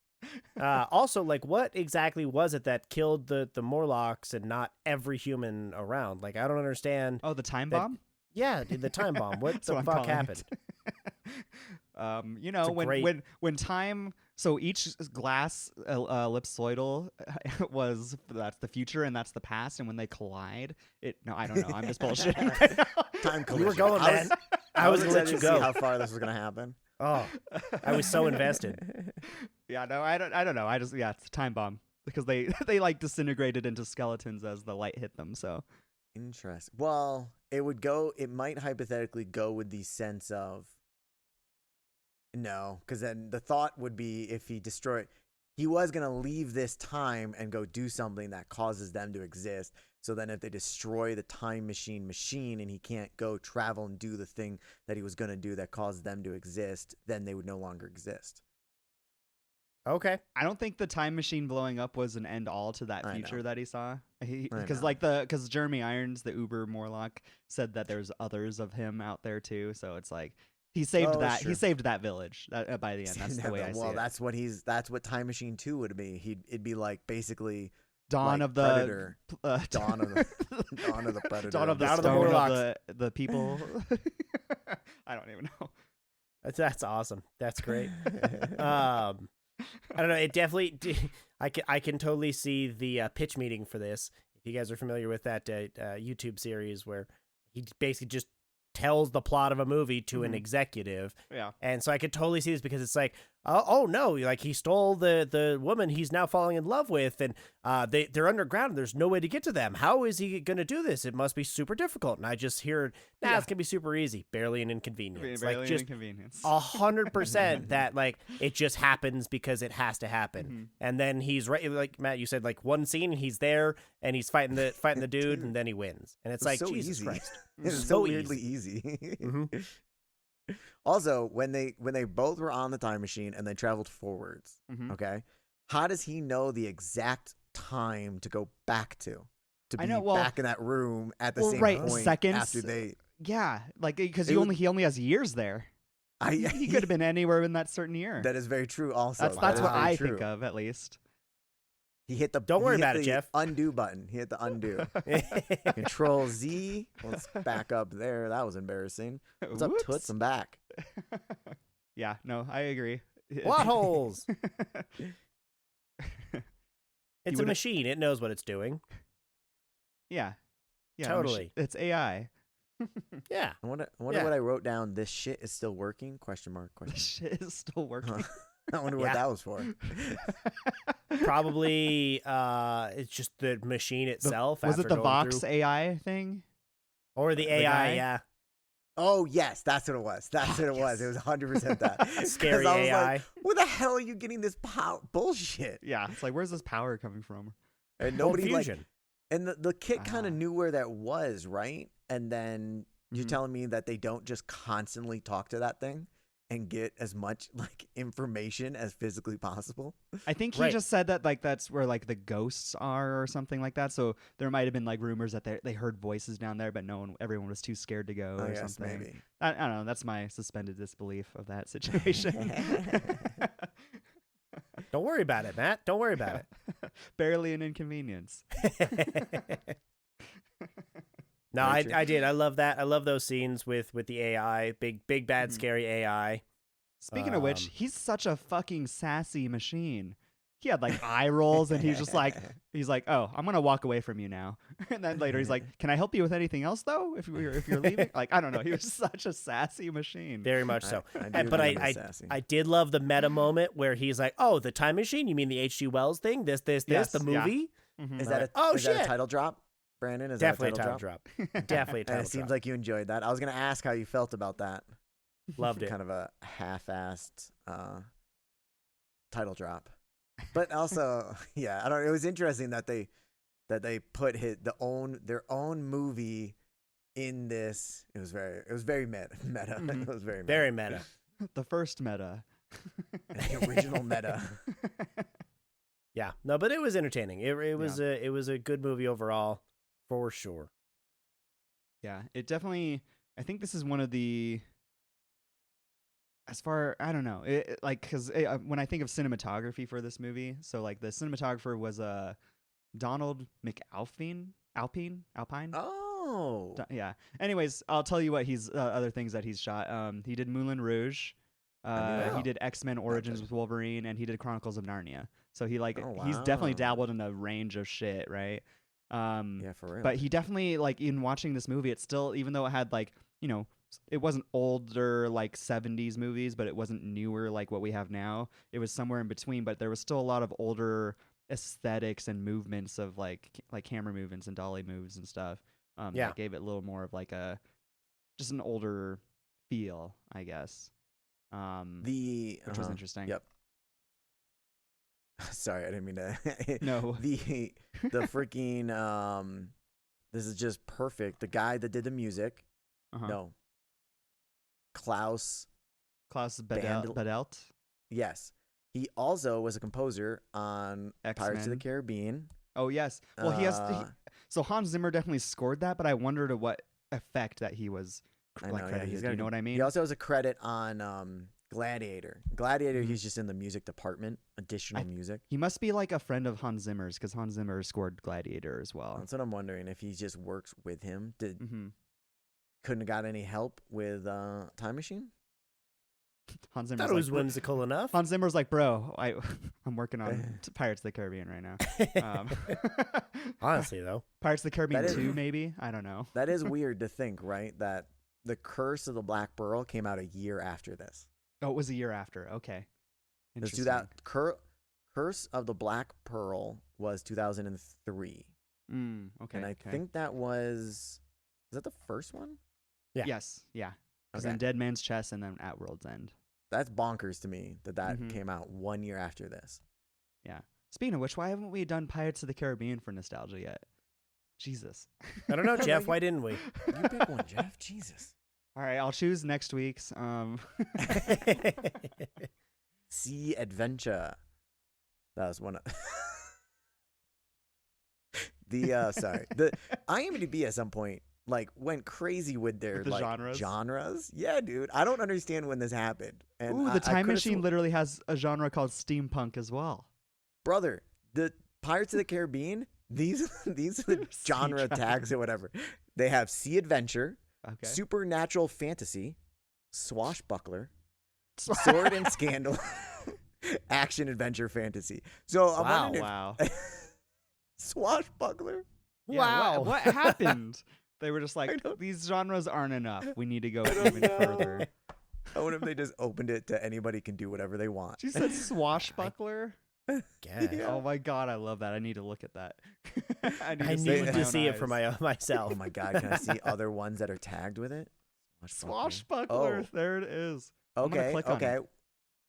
Also, like, what exactly was it that killed the Morlocks and not every human around? Like, I don't understand. Oh, the time bomb? Yeah, the time bomb. What the fuck happened? When time, so each glass ellipsoidal that's the future and that's the past, and when they collide, I don't know, I'm just bullshitting. Time collision. You were going, man. I was gonna let you go. See how far this was gonna happen. Oh, I was so invested. Yeah, no, I don't know. It's a time bomb because they like disintegrated into skeletons as the light hit them. So interesting. Well, it might hypothetically go with the sense of no, because then the thought would be if he was going to leave this time and go do something that causes them to exist. So then if they destroy the time machine and he can't go travel and do the thing that he was going to do that caused them to exist, then they would no longer exist. Okay. I don't think the time machine blowing up was an end all to that future that he saw. Because Jeremy Irons, the Uber Morlock, said that there's others of him out there too. So it's like he saved that. Sure. He saved that village by the end. That's the way I see it. Well, that's what Time Machine 2 would be. It'd be like basically Dawn of the Predator. Dawn of the Predator. Dawn of the Stone of the people. I don't even know. That's awesome. That's great. I don't know. It definitely. I can totally see the pitch meeting for this. If you guys are familiar with that YouTube series where he basically just tells the plot of a movie to an executive. Yeah. And so I could totally see this because it's like, oh no, like he stole the woman he's now falling in love with, and they're underground and there's no way to get to them. How is he gonna do this? It must be super difficult. And I just hear, it's gonna be super easy, barely an inconvenience. Barely like an just inconvenience. 100% that like it just happens because it has to happen. Mhm. And then he's right, like Matt, you said, like one scene and he's there and he's fighting the dude and then he wins. And it's like, so Jesus easy. Christ. It's so weirdly easy. Mhm. Also, when they both were on the time machine and they traveled forwards, Mhm. okay, how does he know the exact time to go back to be I know, well- back in that room at the Well, same right, point seconds. after they? Yeah, like because It he only has years there. He could have been anywhere in that certain year. That is very true. Also, That's That is what very I true. think of, at least. He hit the. Don't worry he hit about it, the Geoff. Undo button. He hit the undo. Control Z. Let's back up there. That was embarrassing. What's up, Whoops. Toots? I'm back. Yeah, no, I agree. Plot holes. It's a would've- machine. It knows what it's doing. Yeah. Yeah, Totally. It's AI. Yeah. I wonder Yeah. what I wrote down. This shit is still working? Question mark. This Question. shit is still working. I wonder Yeah. what that was for. Probably it's just the machine itself. Was it after the going Vox through- AI thing? or the the AI? guy? Yeah. Oh yes, that's what it was. That's what it was. It was 100% that. 'Cause Scary I was AI. Like, where the hell are you getting this bullshit? Yeah, it's like, where's this power coming from? And Cold nobody like. fusion. And the kid kind Ah. of knew where that was, right? And then you're Mhm. telling me that they don't just constantly talk to that thing and get as much like information as physically possible. I think he Right. just said that like that's where like the ghosts are or something like that. So there might have been like rumors that they heard voices down there, but everyone was too scared to go I or guess something. maybe. I don't know. That's my suspended disbelief of that situation. Don't worry about it, Matt. Don't worry about Barely an inconvenience. it. No, Very true. I did. I love that. I love those scenes with the AI, big bad Mhm. scary AI. Speaking of which, Um, he's such a fucking sassy machine. He had like eye rolls, and he's just like, oh, I'm gonna walk away from you now. And then later he's like, can I help you with anything else though? If you're leaving, like I don't know. He was such a sassy machine. Very much so. I And- do but agree I with sassy. did love the meta moment where he's like, "Oh, the time machine? You mean the H.G. Wells thing? This, Yes, the yeah. movie? Mhm. Is that a Oh, is that shit. a title drop, Brandon? Is Definitely that a title drop. Definitely a And title it seems drop. like you enjoyed that. I was gonna ask how you felt about that. Loved it. Kind of a half-assed title drop, but also, yeah, I don't. It was interesting that they put their own movie in this. It was very meta. Mhm. It was very meta. Very meta. The first meta. The original meta. Yeah. No, but it was entertaining. It was a good movie overall, for sure. Yeah, it definitely. I think this is one of the. As far I don't know, like because when I think of cinematography for this movie, so like the cinematographer was Donald McAlpine. Alpine. Oh, Yeah. Anyways, I'll tell you what he's other things that he's shot. He did Moulin Rouge. Wow. He did X-Men Origins good. with Wolverine, and he did Chronicles of Narnia. So he Oh, he's definitely wow. dabbled in a range of shit, right? yeah, for real. But he definitely like in watching this movie, it's still even though it had like it wasn't older like 70s movies, but it wasn't newer like what we have now. It was somewhere in between, but there was still a lot of older aesthetics and movements of like camera movements and dolly moves and stuff. Yeah. That gave it a little more of like just an older feel, I guess. Which was interesting. Yep. Sorry, I didn't mean to. No. The freaking this is just perfect. The guy that did the music. Uh-huh. No. Klaus. Klaus Bandel- Badelt. Yes. He also was a composer on Pirates of the X-Men. Caribbean. Oh yes. Well, Uh, so Hans Zimmer definitely scored that, but I wonder to what effect that he was I know, yeah, credited. he's Do you got know a- what I mean? He also has a credit on Gladiator. Gladiator, Mhm. he's just in the music department, additional music. He must be like a friend of Hans Zimmer's because Hans Zimmer scored Gladiator as well. That's what I'm wondering, if he just works with him. Mm-hmm. Couldn't have got any help with Time Machine? Hans Thought Zimmer's it was like, whimsical enough. Hans Zimmer's like, bro, I'm working on Pirates of the Caribbean right now. Honestly, though. Pirates of the Caribbean That is- 2, maybe? I don't know. That is weird to think, right? That The Curse of the Black Pearl came out a year after this. Oh, it was a year after. Okay. Let's do that. Curse of the Black Pearl was 2003. Okay. And I think that was that the first one? Yeah. Yes. Yeah. Because Okay. then Dead Man's Chest and then At World's End. That's bonkers to me that Mhm. came out 1 year after this. Yeah. Speaking of which, why haven't we done Pirates of the Caribbean for nostalgia yet? Jesus. I don't know, Geoff. Why didn't we? You pick one, Geoff. Jesus. All right, I'll choose next week's. Sea Adventure. That was one of the IMDb at some point went crazy with their With the genres. Yeah, dude. I don't understand when this happened. And Ooh, the Time Machine could've literally has a genre called steampunk as well. brother, the Pirates of the Caribbean, these are the genre tags or whatever. They have sea adventure, Okay. supernatural fantasy, swashbuckler, sword and scandal, action adventure fantasy. So I'm wondering Wow. swashbuckler. Yeah, Wow. What happened? They were just I like, don't- these genres aren't enough. We need to go I don't even know. further. I wonder if they just opened it to anybody can do whatever they want. She said swashbuckler. Guess. Yeah. Oh my god, I love that. I need to look at that. I to see need with my to own see it for eyes. myself. Oh my god, can I see other ones that are tagged with it? Swashbuckler. Oh. There it is. I'm gonna Okay, click on okay. it.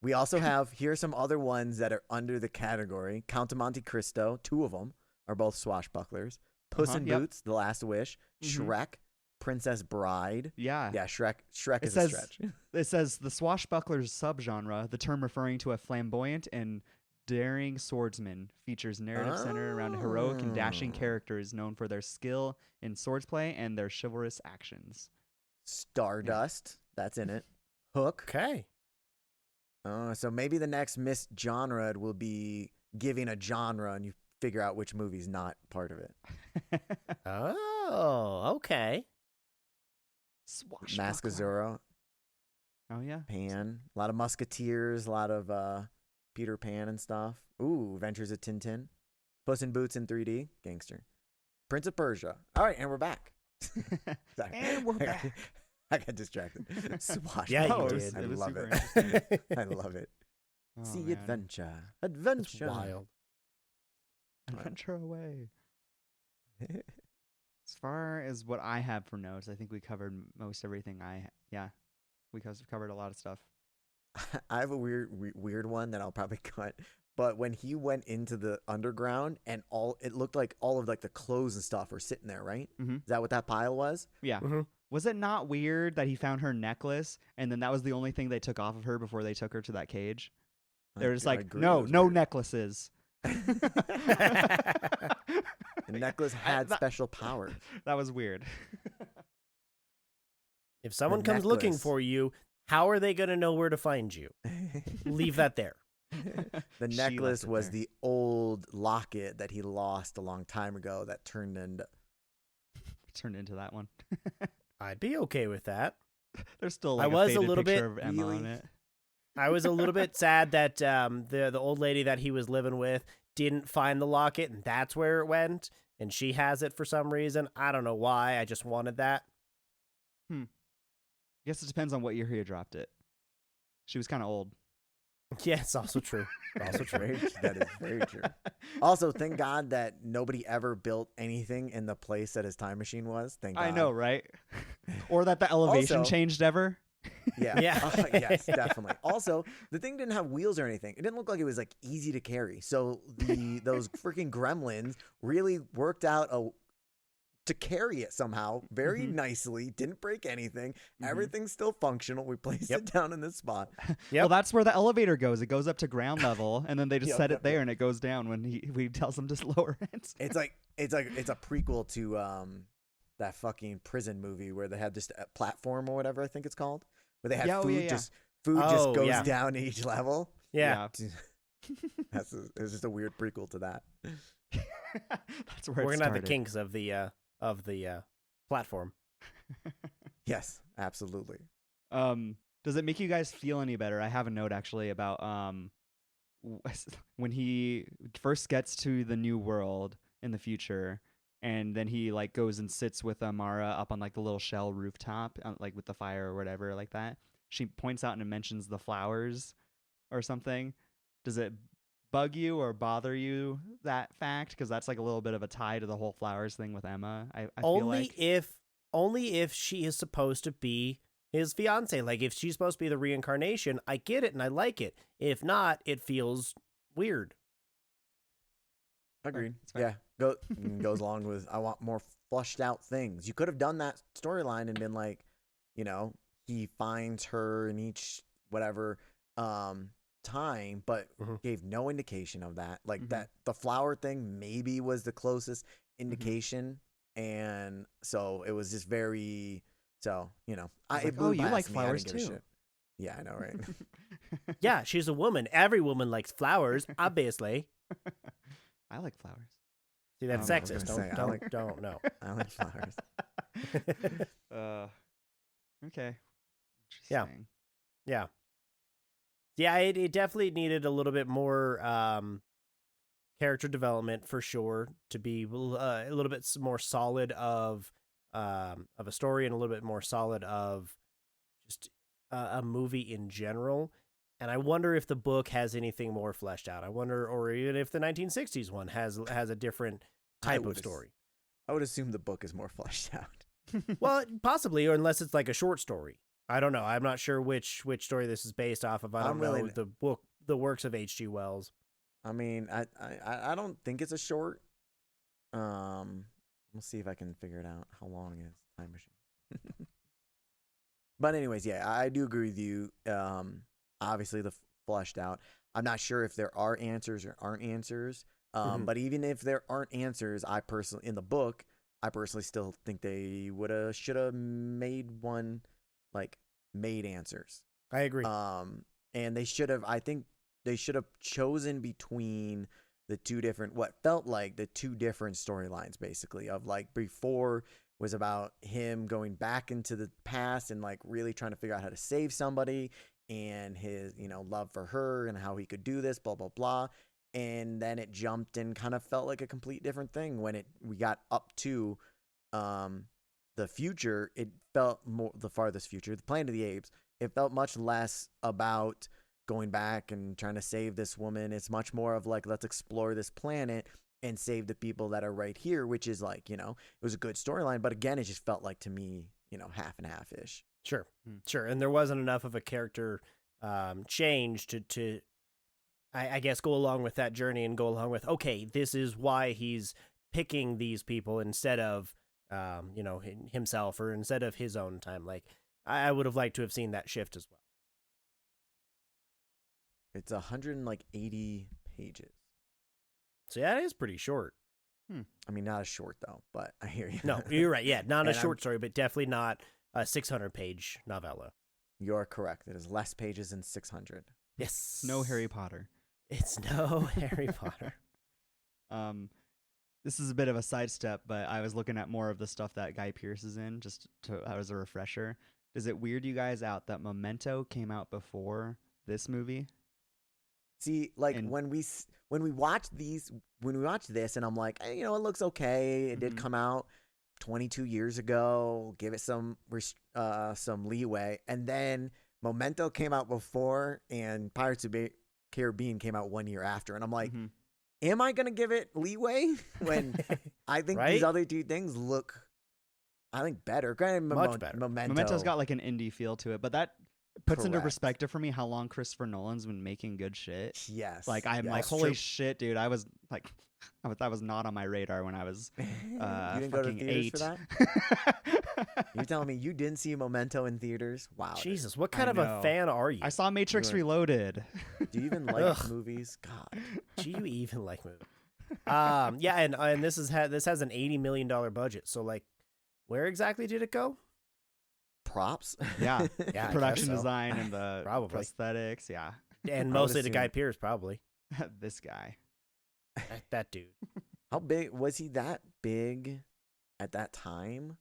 We also have here some other ones that are under the category. Count of Monte Cristo, 2 of them are both swashbucklers. Puss in Yep. Boots, The Last Wish, Mhm. Shrek, Princess Bride. Yeah. Yeah, Shrek It is says- a stretch. It says the swashbuckler's subgenre, the term referring to a flamboyant and daring swordsman, features narrative centered around heroic and dashing Oh. characters known for their skill in swordplay and their chivalrous actions. Stardust, that's in it. Hook. Okay. So maybe the next Miss Genre will be giving a genre and you figure out which movie's not part of it. Oh, okay. Swashbuckler. Mask of Zorro, Oh yeah. Pan, a lot of Musketeers, a lot of Peter Pan and stuff. Ooh, Adventures of Tintin, Puss in Boots in 3D, gangster, Prince of Persia. All right, and we're back. Sorry. And we're back. I got distracted. Swashbuckler. Yeah, you No, did. I It was love super it. interesting. I love it. Oh, See man. adventure, That's adventure. wild. Adventure away. As far as what I have for notes, I think we covered most everything. We covered a lot of stuff. I have a weird one that I'll probably cut. But when he went into the underground and it looked like all of the clothes and stuff were sitting there, right? Mhm. Is that what that pile was? Yeah. Mhm. Was it not weird that he found her necklace and then that was the only thing they took off of her before they took her to that cage? They were just I like, agree, no, it was no weird. necklaces. The necklace had that- special power. That was weird. If someone comes looking necklace. for you, how are they going to know where to find you? Leave that there. The She necklace left it was there. the old locket that he lost a long time ago that turned into. Turned into that one. I'd be okay with that. There's still I like was a faded little picture bit of Emma on really- it. I was a little bit sad that the old lady that he was living with didn't find the locket, and that's where it went. And she has it for some reason. I don't know why. I just wanted that. Guess it depends on what year he dropped it. She was kind of old. Yeah, it's also true. Also true. That is very true. Also, thank God that nobody ever built anything in the place that his time machine was. Thank God. I know, right? Or that the elevation Also- changed ever. Yeah. Yeah. Yes, definitely. Also, the thing didn't have wheels or anything. It didn't look like it was easy to carry. So those freaking gremlins really worked out to carry it somehow very Mhm. nicely. Didn't break anything. Mhm. Everything's still functional. We placed Yep. it down in this spot. Yep. Well, that's where the elevator goes. It goes up to ground level, and then they just Yep, set it yep, there, yep. and it goes down when he tells them to lower it. It's a prequel to that fucking prison movie where they had just a platform or whatever I think it's called, where they had Yeah, oh, food yeah, yeah. just Oh, goes yeah. down each level. Yeah. It was just a weird prequel to that. That's where We're it going to have the started. kinks of the platform. Yes, absolutely. Does it make you guys feel any better? I have a note actually about when he first gets to the new world in the future, and then he goes and sits with Amara up on the little shell rooftop, with the fire or whatever like that. She points out and mentions the flowers or something, Does it bug you or bother you, that fact? Because that's like a little bit of a tie to the whole flowers thing with Emma. I feel like only if she is supposed to be his fiance. Like if she's supposed to be the reincarnation, I get it and I like it. If not, it feels weird. Agreed. That's fair. Yeah, goes along with I want more flushed out things. You could have done that storyline and been like, he finds her in each whatever time, but gave no indication of that. Like that, the flower thing maybe was the closest indication, and so it was just very. So it blew you past like me. flowers I didn't give a too. shit. Yeah, I know, right? Yeah, she's a woman. Every woman likes flowers, obviously. I like flowers. See, that's I was sexist. gonna say, I Don't know. I like flowers. Okay. Yeah. Interesting. Yeah. Yeah, it definitely needed a little bit more character development for sure to be a little bit more solid of a story and a little bit more solid of just a movie in general. And I wonder if the book has anything more fleshed out. I wonder, or even if the 1960s one has a different type of story. I would assume the book is more fleshed out. Well, possibly, or unless it's like a short story. I don't know. I'm not sure which story this is based off of. I don't know the works of H.G. Wells. I mean, I don't think it's a short. We'll see if I can figure it out. How long is Time Machine? But anyways, yeah, I do agree with you. Obviously, the fleshed out. I'm not sure if there are answers or aren't answers. But even if there aren't answers, I personally still think they should have made one, like made answers. I agree. And they should have. I think they should have chosen between the two different, what felt like the two different storylines, basically, of like before was about him going back into the past and like really trying to figure out how to save somebody and his, love for her and how he could do this, blah, blah, blah. And then it jumped and kind of felt like a complete different thing when we got up to the future. It felt more the farthest future, the Planet of the Apes. It felt much less about going back and trying to save this woman. It's much more of like, let's explore this planet and save the people that are right here, which is like, it was a good storyline. But again, it just felt like to me, half and half-ish. Sure. And there wasn't enough of a character change to I guess, go along with that journey and go along with, okay, this is why he's picking these people instead of, himself or instead of his own time. Like, I would have liked to have seen that shift as well. It's 180 pages. So yeah, it is pretty short. I mean, not as short though, but I hear you. No, you're right. Yeah, not a short story, but definitely not a 600-page novella. You're correct. It is less pages than 600. Yes. No Harry Potter. It's no Harry Potter. This is a bit of a sidestep, but I was looking at more of the stuff that Guy Pearce is in, just as a refresher. Does it weird you guys out that Memento came out before this movie? See, like when we watch this, and I'm like, it looks okay. It did come out 22 years ago. Give it some leeway, and then Memento came out before, and Pirates of the Caribbean came out 1 year after, and I'm like, am I gonna give it leeway when I think these other two things look, I think, better? Granted, Much better. Memento's got like an indie feel to it, but that puts into perspective for me how long Christopher Nolan's been making good shit. Yes. Like I'm like, holy shit, dude! I was like, that was not on my radar when I was you didn't go to theaters 8. for that? You're telling me you didn't see Memento in theaters? Wow. Jesus, what kind of a fan are you? I saw Matrix Reloaded. Do you even like movies? God. Do you even like movies? Yeah, and this has an $80 million budget. So like, where exactly did it go? Props. Yeah, Yeah, production design and the Probably. prosthetics. Yeah, And mostly to Guy Pearce, probably. this guy. That dude. How big was he? That big at that time?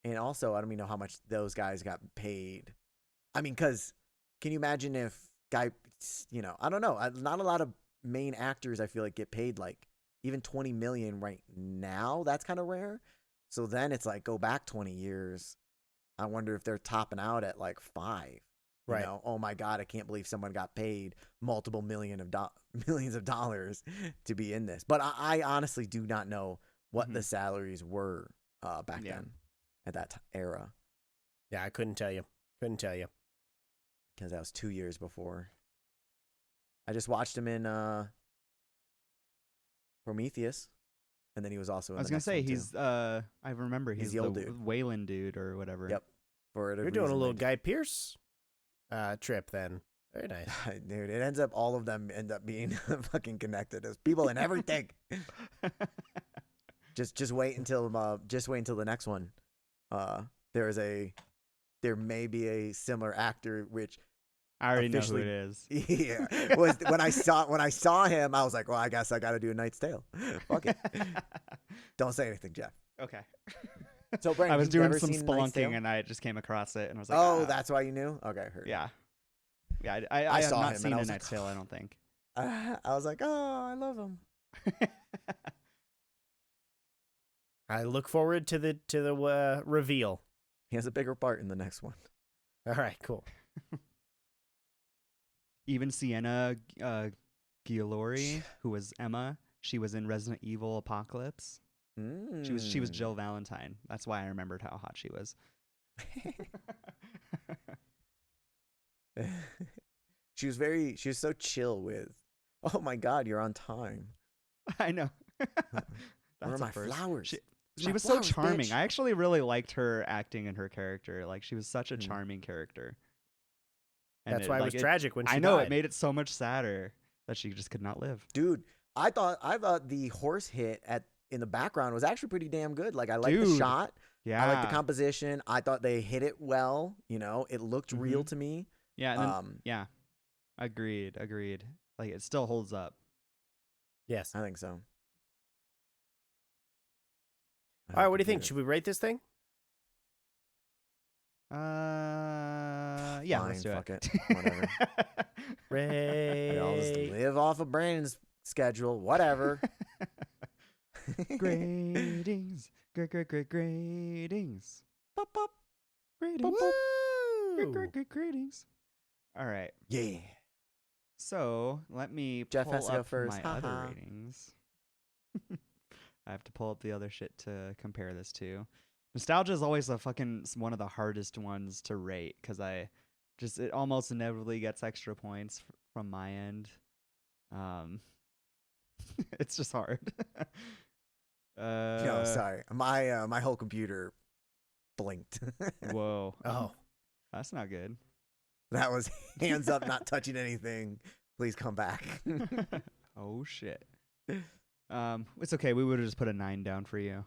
And also, I don't even know how much those guys got paid. I mean, because can you imagine if Guy, I don't know. Not a lot of main actors, I feel like, get paid like even 20 million right now. That's kind of rare. So then it's like, go back 20 years. I wonder if they're topping out at like 5. Right. You know, oh my God, I can't believe someone got paid multiple millions of dollars to be in this. But I honestly do not know what the salaries were back then at that era. Yeah, I couldn't tell you. Couldn't tell you. Because that was 2 years before. I just watched him in Prometheus. And then he was also in I was the gonna next say one, he's too. I remember he's the the old dude. Wayland dude or whatever. Yep. You're doing a little Guy Pearce trip then. Very nice. Dude, it ends up all of them end up being fucking connected. There's people in everything. Just wait until the next one. There may be a similar actor which I already know who it is. Yeah. Was when I saw him, I was like, well, I guess I got to do A Knight's Tale. Fuck it. Don't say anything, Geoff. Okay. So Brandon, I was you've doing never some seen A Knight's Tale? spelunking and I just came across it and I was like, Oh, that's why you knew? Okay, I heard. yeah. Yeah, I have saw not him seen and I A was Knight's like, Tale, I don't think. I was like, oh, I love him. I look forward to the reveal. He has a bigger part in the next one. All right, cool. Even Sienna Giolori, who was Emma, she was in Resident Evil Apocalypse. She was Jill Valentine. That's why I remembered how hot she was. She was so chill with, oh my God, you're on time. I know. Where are That's my a first. flowers? She was so charming. I actually really liked her acting and her character. Like, she was such a charming character. And That's why it was tragic when she I know, died. it made it so much sadder that she just could not live. Dude, I thought the horse hit in the background was actually pretty damn good. Like, I liked the shot. Yeah. I liked the composition. I thought they hit it well. You know, it looked real to me. Yeah. And then, yeah. Agreed. Like, it still holds up. Yes. I think so. All right, what do you think? Should we rate this thing? Yeah, Fine, let's do fuck it. Whatever. I'll just live off of Brandon's schedule. Whatever. Gradings. Great gradings. Pop, pop. Gradings. Woo! Great gradings. All right. Yeah. So let me Geoff pull has to go up first. my other Haha. ratings. I have to pull up the other shit to compare this to. Nostalgia is always one of the hardest ones to rate because it almost inevitably gets extra points from my end. It's just hard. No, sorry. My whole computer blinked. Whoa. Oh, That's not good. That was hands up, not touching anything. Please come back. Oh shit. It's okay. We would have just put a 9 down for you.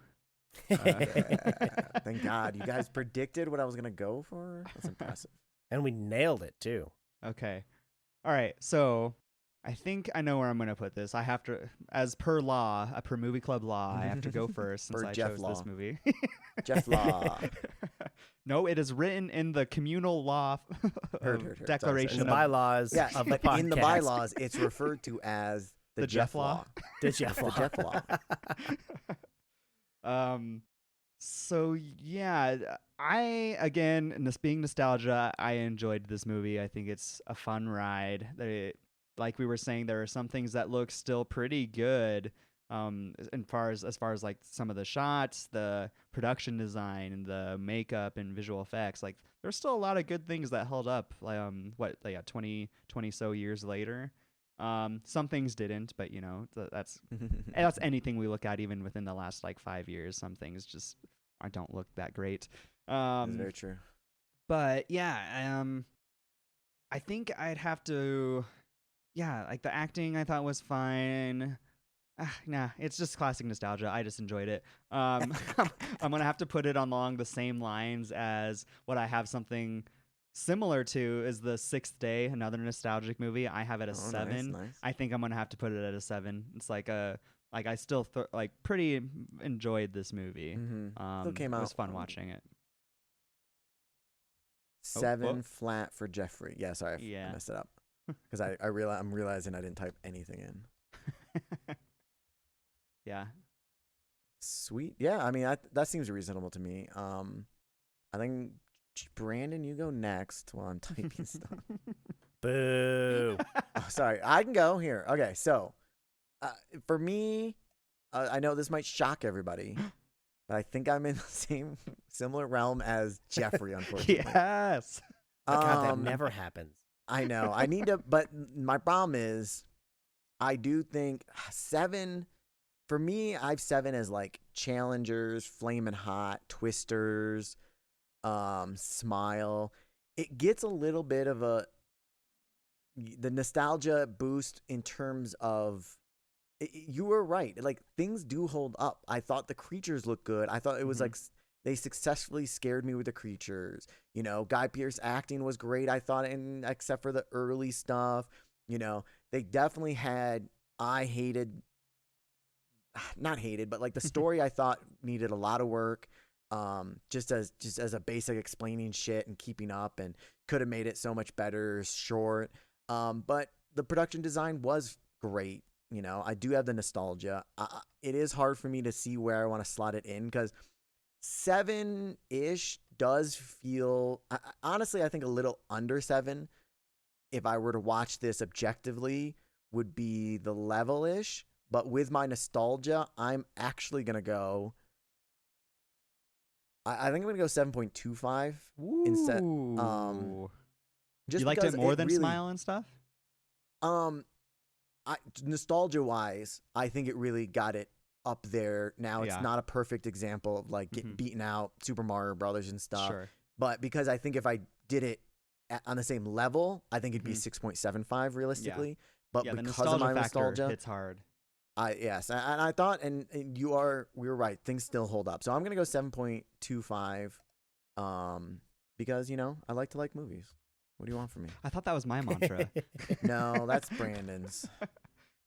Thank God. You guys predicted what I was going to go for? That's impressive. and we nailed it too. Okay. All right. So I think I know where I'm going to put this. I have to, as per movie club law, I have to go first since Per I Geoff chose law. this movie. Geoff Law. No, it is written in the communal law Heard. declaration In the of bylaws Yeah, of the but podcast. in the bylaws, it's referred to as the Geoff Geoff Law. Law. The Geoff The Law. Geoff Law. So yeah, being nostalgia, I enjoyed this movie. I think it's a fun ride. Like we were saying, there are some things that look still pretty good. As far as like some of the shots, the production design, and the makeup and visual effects, like there's still a lot of good things that held up. 20 so years later. Some things didn't, but you know, that's anything we look at, even within the last like 5 years. Some things just don't look that great. That's very true. But yeah, I think I'd have to, like the acting I thought was fine. Nah, it's just classic nostalgia. I just enjoyed it. I'm gonna have to put it along the same lines as what I have something similar to is The Sixth Day, another nostalgic movie. I have it at 7. Nice. I think I'm gonna have to put it at a 7. It's like I still pretty enjoyed this movie. Still came It was out, fun watching it. 7 flat for Jeffrey. Yeah, sorry, Yeah. I messed it up because I'm realizing I didn't type anything in. Yeah. Sweet. Yeah, I mean that seems reasonable to me. I think Brandon, you go next while I'm typing stuff. Boo. Oh, sorry, I can go here. Okay, so for me, I know this might shock everybody, but I think I'm in the similar realm as Jeffrey, unfortunately. Yes. God, that never happens. I know. I need to, but my problem is, I do think 7. For me, I have 7 as like Challengers, Flamin' Hot, Twisters, Smile. It gets a little bit of the nostalgia boost in terms of. You were right. Like, things do hold up. I thought the creatures looked good. I thought it was like they successfully scared me with the creatures. You know, Guy Pearce acting was great, I thought, except for the early stuff. You know, they definitely had. Not hated, but like the story I thought needed a lot of work. Just as a basic explaining shit and keeping up, and could have made it so much better short. But the production design was great. You know, I do have the nostalgia. It is hard for me to see where I want to slot it in, because 7-ish does feel, honestly, I think a little under 7, if I were to watch this objectively, would be the level-ish. But with my nostalgia, I'm actually going to go, I think I'm going to go 7.25 instead. Just you liked it more than Smile and stuff? Nostalgia-wise, I think it really got it up there. Now it's not a perfect example of like getting beaten out Super Mario Brothers and stuff. Sure. But because I think if I did it on the same level, I think it'd be 6.75 realistically. Yeah. But the because nostalgia of my factor nostalgia, hits hard. Yes, and I thought, and we were right. Things still hold up. So I'm gonna go 7.25, because I like to like movies. What do you want from me? I thought that was my mantra. No, that's Brandon's.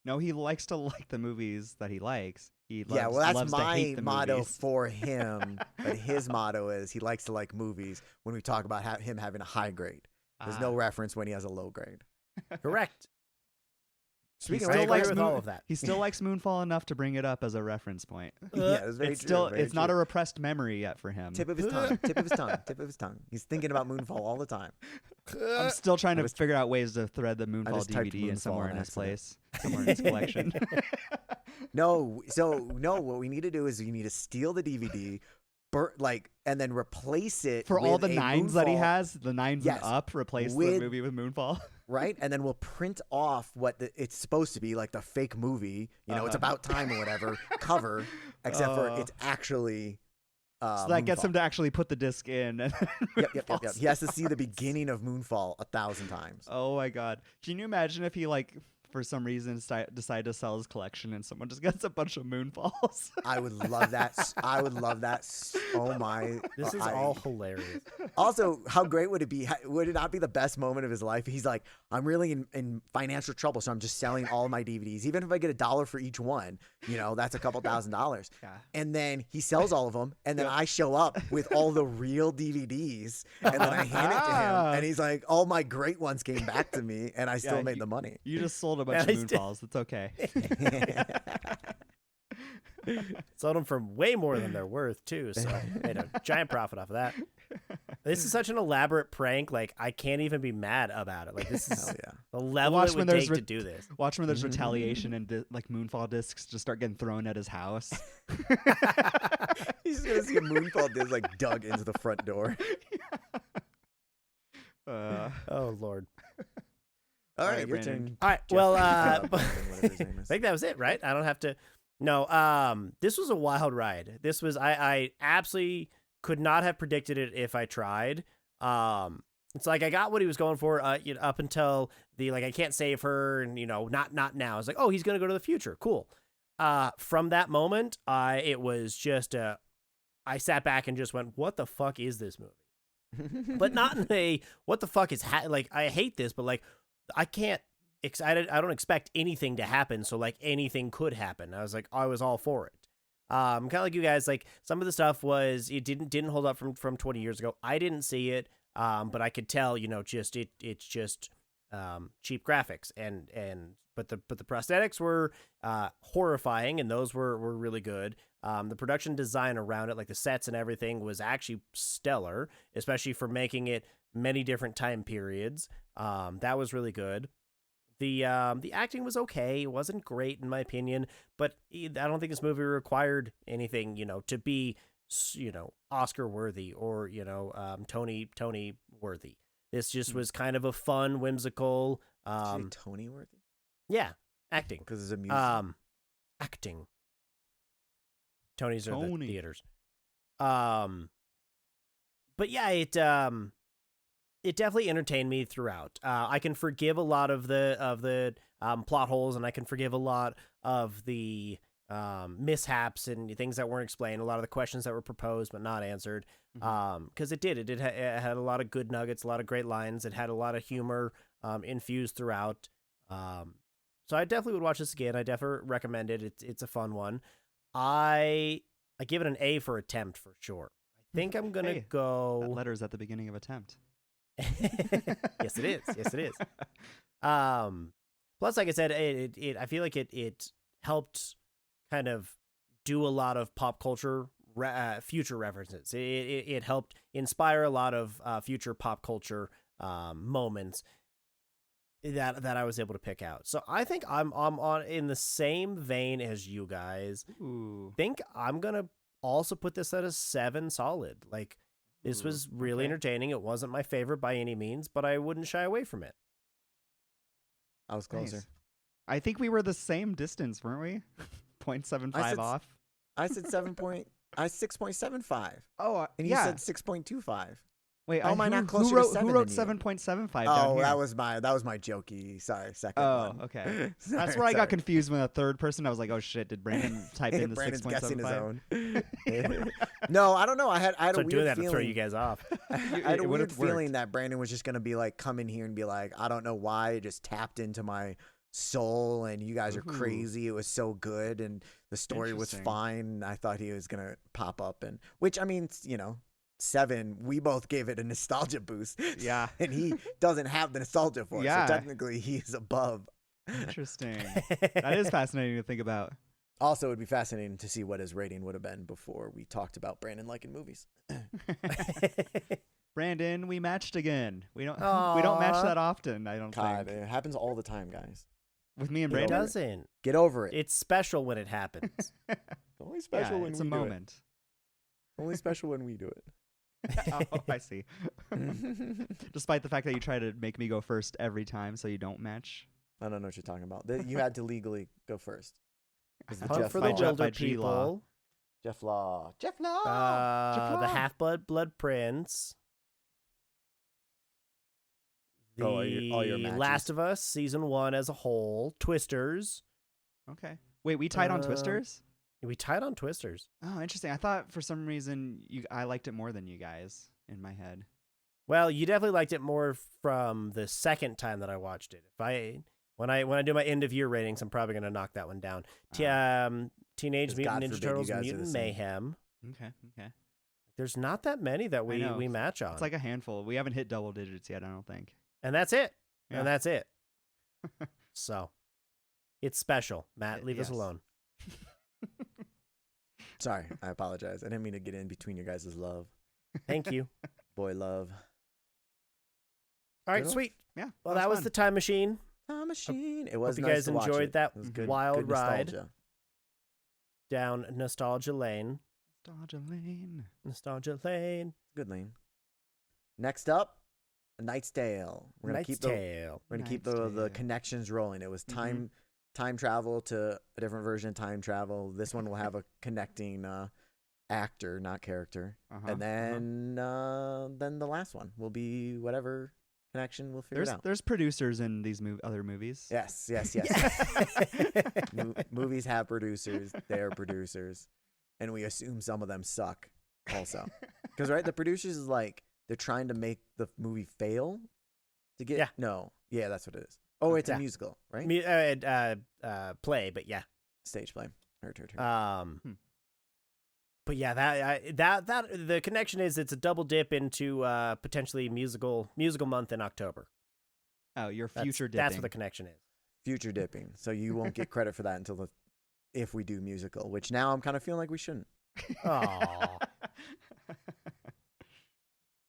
No, he likes to like the movies that he likes. He loves, Yeah, well, that's loves to my hate the motto movies. for him. But his motto is he likes to like movies when we talk about him having a high grade. There's no reference when he has a low grade. Correct. Speaking I of agree likes with all of that. He still likes Moonfall enough to bring it up as a reference point. yeah, it's very It's true. still very it's not a true. repressed memory yet for him. Tip of his tongue. Tip of his tongue. Tip of his tongue. He's thinking about Moonfall all the time. I'm still trying to just- figure out ways to thread the I Moonfall just typed DVD in Moonfall somewhere on in his accident. place, somewhere in his collection. No, what we need to do is we need to steal the DVD, and then replace it For all with the a 9s that he Moonfall, has, the 9s Yes, and up, replace the with- movie with Moonfall. right? And then we'll print off what it's supposed to be, like the fake movie. It's about time or whatever cover, except for it's actually. So that gets Moonfall. him to actually put the disc in. And Yep. He has to see the beginning of Moonfall 1,000 times. Oh my god! Can you imagine if he for some reason decided to sell his collection and someone just gets a bunch of Moonfalls? I would love that. I would love that. Oh my! This is all hilarious. Also, how great would it be? Would it not be the best moment of his life? He's like, I'm really in financial trouble, so I'm just selling all my DVDs. Even if I get $1 for each one, that's a couple $1,000. Yeah. And then he sells all of them, and then I show up with all the real DVDs, and then I hand it to him, and he's like, all my great ones came back to me, and I still made the money. You just sold a bunch Yeah, of I did. Moonfalls. It's okay. Sold them for way more than they're worth too, so made a giant profit off of that. This is such an elaborate prank. Like, I can't even be mad about it. Like, this is Hell yeah. the level Watch it when would there's take to do this. Watch when there's retaliation and Moonfall discs just start getting thrown at his house. He's just gonna see a Moonfall disc like dug into the front door. Oh Lord. All right, right, your Brandon. turn. All right. Jeff, Well, whatever his name I is. think that was it, right? I don't have to. No. This was a wild ride. This was I absolutely could not have predicted it if I tried. It's like I got what he was going for. Up until the I can't save her, and not now. It's like, oh, he's gonna go to the future. Cool. From that moment, it was just I sat back and just went, what the fuck is this movie? But not in a what the fuck is I hate this, but I can't. I don't expect anything to happen, so anything could happen. I was all for it. Kind of like you guys. Some of the stuff it didn't hold up from 20 years ago. I didn't see it, but I could tell. It's just cheap graphics, but the prosthetics were horrifying, and those were really good. The production design around it, like the sets and everything, was actually stellar, especially for making it many different time periods. That was really good. The acting was okay. It wasn't great in my opinion, but I don't think this movie required anything, to be, Oscar worthy or, Tony worthy. This just was kind of a fun, whimsical, Tony worthy? Yeah, acting. Because it's a music. Acting. Tony's are the Tony. theaters. But yeah, it definitely entertained me throughout. I can forgive a lot of the plot holes, and I can forgive a lot of the mishaps and things that weren't explained. A lot of the questions that were proposed but not answered. Because it had a lot of good nuggets, a lot of great lines. It had a lot of humor infused throughout. So I definitely would watch this again. I definitely recommend it. It's a fun one. I give it an A for attempt for sure. I think I'm gonna go. That letter's at the beginning of attempt. Yes, it is. Yes, it is. Plus, like I said, I feel like it helped kind of do a lot of pop culture future references. It helped inspire a lot of future pop culture moments that I was able to pick out. So I think I'm on in the same vein as you guys. Ooh. Think I'm gonna also put this at a 7 solid. Like, this was really entertaining. It wasn't my favorite by any means, but I wouldn't shy away from it. I was closer. Nice. I think we were the same distance, weren't we? 0.75 off. I said 6.75. Oh, And you said 6.25. Wait, am I not closer who wrote, to 7 who wrote than you? 7.75 down Oh, here? that was my jokey. Sorry, second one. Oh, okay. Sorry, That's where I got sorry. confused when a third person. I was like, oh shit, did Brandon type in the Brandon's guessing his 6.75? own. No, I don't know. I had a So weird doing that feeling. to throw you guys off. I had a It weird would've feeling worked. that Brandon was just gonna be like, come in here and be like, I don't know why, it just tapped into my soul, and you guys are Ooh. crazy. It was so good, and the story was Interesting. fine. I thought he was gonna pop up, and which I mean, 7. We both gave it a nostalgia boost. Yeah. and he doesn't have the nostalgia for it. Yeah. So technically, he's above. Interesting. That is fascinating to think about. Also, it would be fascinating to see what his rating would have been before we talked about Brandon liking movies. Brandon, we matched again. We don't Aw. match that often, I don't God, think. it happens all the time, guys. With me and Get It over Brandon. doesn't. Get over it. It's special when it happens. It's only special Yeah, when it's we a do moment. it. Only special when we do it. Oh, I see. Despite the fact that you try to make me go first every time so you don't match. I don't know what you're talking about. You had to legally go first. 'Cause the Hunt Geoff for Law. the Jeff Wilder by G Law. people. Geoff Law. Geoff Law. The Law. Half-Blood Prince. The Oh, all your matches. Last of Us season 1 as a whole. Twisters. Okay. Wait, we tied on Um, Twisters? We tied on Twisters. Oh, interesting. I thought for some reason I liked it more than you guys in my head. Well, you definitely liked it more from the second time that I watched it. When I do my end of year ratings, I'm probably gonna knock that one down. Teenage 'Cause Mutant God Ninja forbid you Turtles guys are the Mutant same. Mayhem. Okay. There's not that many that we know. match on. It's like a handful. We haven't hit double digits yet, I don't think. And that's it. Yeah. And that's it. So it's special. Matt, leave us Yes. alone. Sorry, I apologize. I didn't mean to get in between your guys' love. Thank you. Boy love. All right, Good. sweet. Yeah. Well, that was fun. the time machine. Time machine. It was you nice guys to watch enjoyed it. that It was good, wild good ride. nostalgia. Down Nostalgia Lane. Nostalgia Lane. Nostalgia Lane. Good lane. Next up, A Knight's Tale. We're gonna Knight's keep the Tale. We're gonna keep Knight's the Tale. connections rolling. It was Mhm. time travel to a different version of time travel. This one will have a connecting actor, not character. Uh-huh. And then the last one will be whatever connection we'll figure There's it out. there's producers in these other movies. Yes. Movies have producers. They are producers, and we assume some of them suck also. Because right, the producers is like they're trying to make the movie fail to get that's what it is. Oh, it's a Yeah. musical, right? Play, but yeah. Stage play. Heard. But yeah, that the connection is it's a double dip into potentially musical month in October. Oh, you're future dipping. That's what the connection is. Future dipping. So you won't get credit for that until if we do musical, which now I'm kind of feeling like we shouldn't. Oh.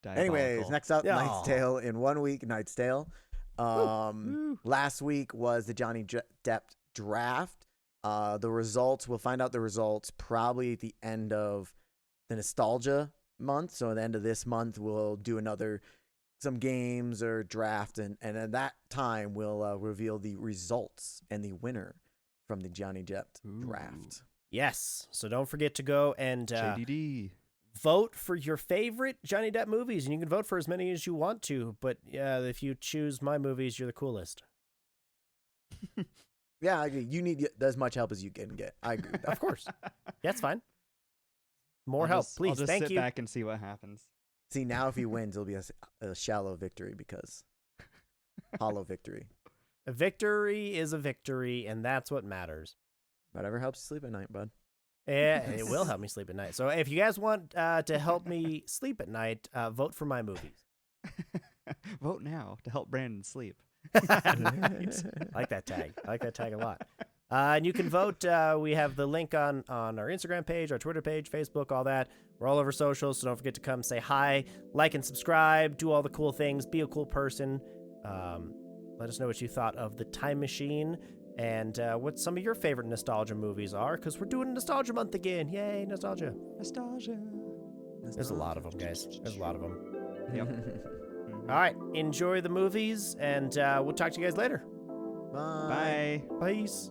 Anyways, next up, Aw. Knight's Tale in 1 week. Knight's Tale. Last week was the Johnny Depp draft. The results, we'll find out the results probably at the end of the nostalgia month. So at the end of this month, we'll do some games or draft, and at that time we'll reveal the results and the winner from the Johnny Depp draft. Yes. So don't forget to go and JDD. vote for your favorite Johnny Depp movies, and you can vote for as many as you want to. But if you choose my movies, you're the coolest. Yeah, I agree. You need as much help as you can get. I agree with that. Of course. That's fine. More I'll help, just, please. I'll just Thank sit you. back and see what happens. See, now if he wins, it'll be a shallow victory because hollow victory. A victory is a victory, and that's what matters. Whatever helps you sleep at night, bud. Yeah, it will help me sleep at night. So if you guys want to help me sleep at night, vote for my movies. Vote now to help Brandon sleep. I like that tag. I like that tag a lot. And you can vote. We have the link on our Instagram page, our Twitter page, Facebook, all that. We're all over socials, so don't forget to come say hi, like and subscribe, do all the cool things, be a cool person. Let us know what you thought of The Time Machine and what some of your favorite nostalgia movies are, because we're doing Nostalgia Month again. Yay, nostalgia. Nostalgia. There's a lot of them, guys. There's a lot of them. Yep. All right, enjoy the movies, and we'll talk to you guys later. Bye. Bye. Peace.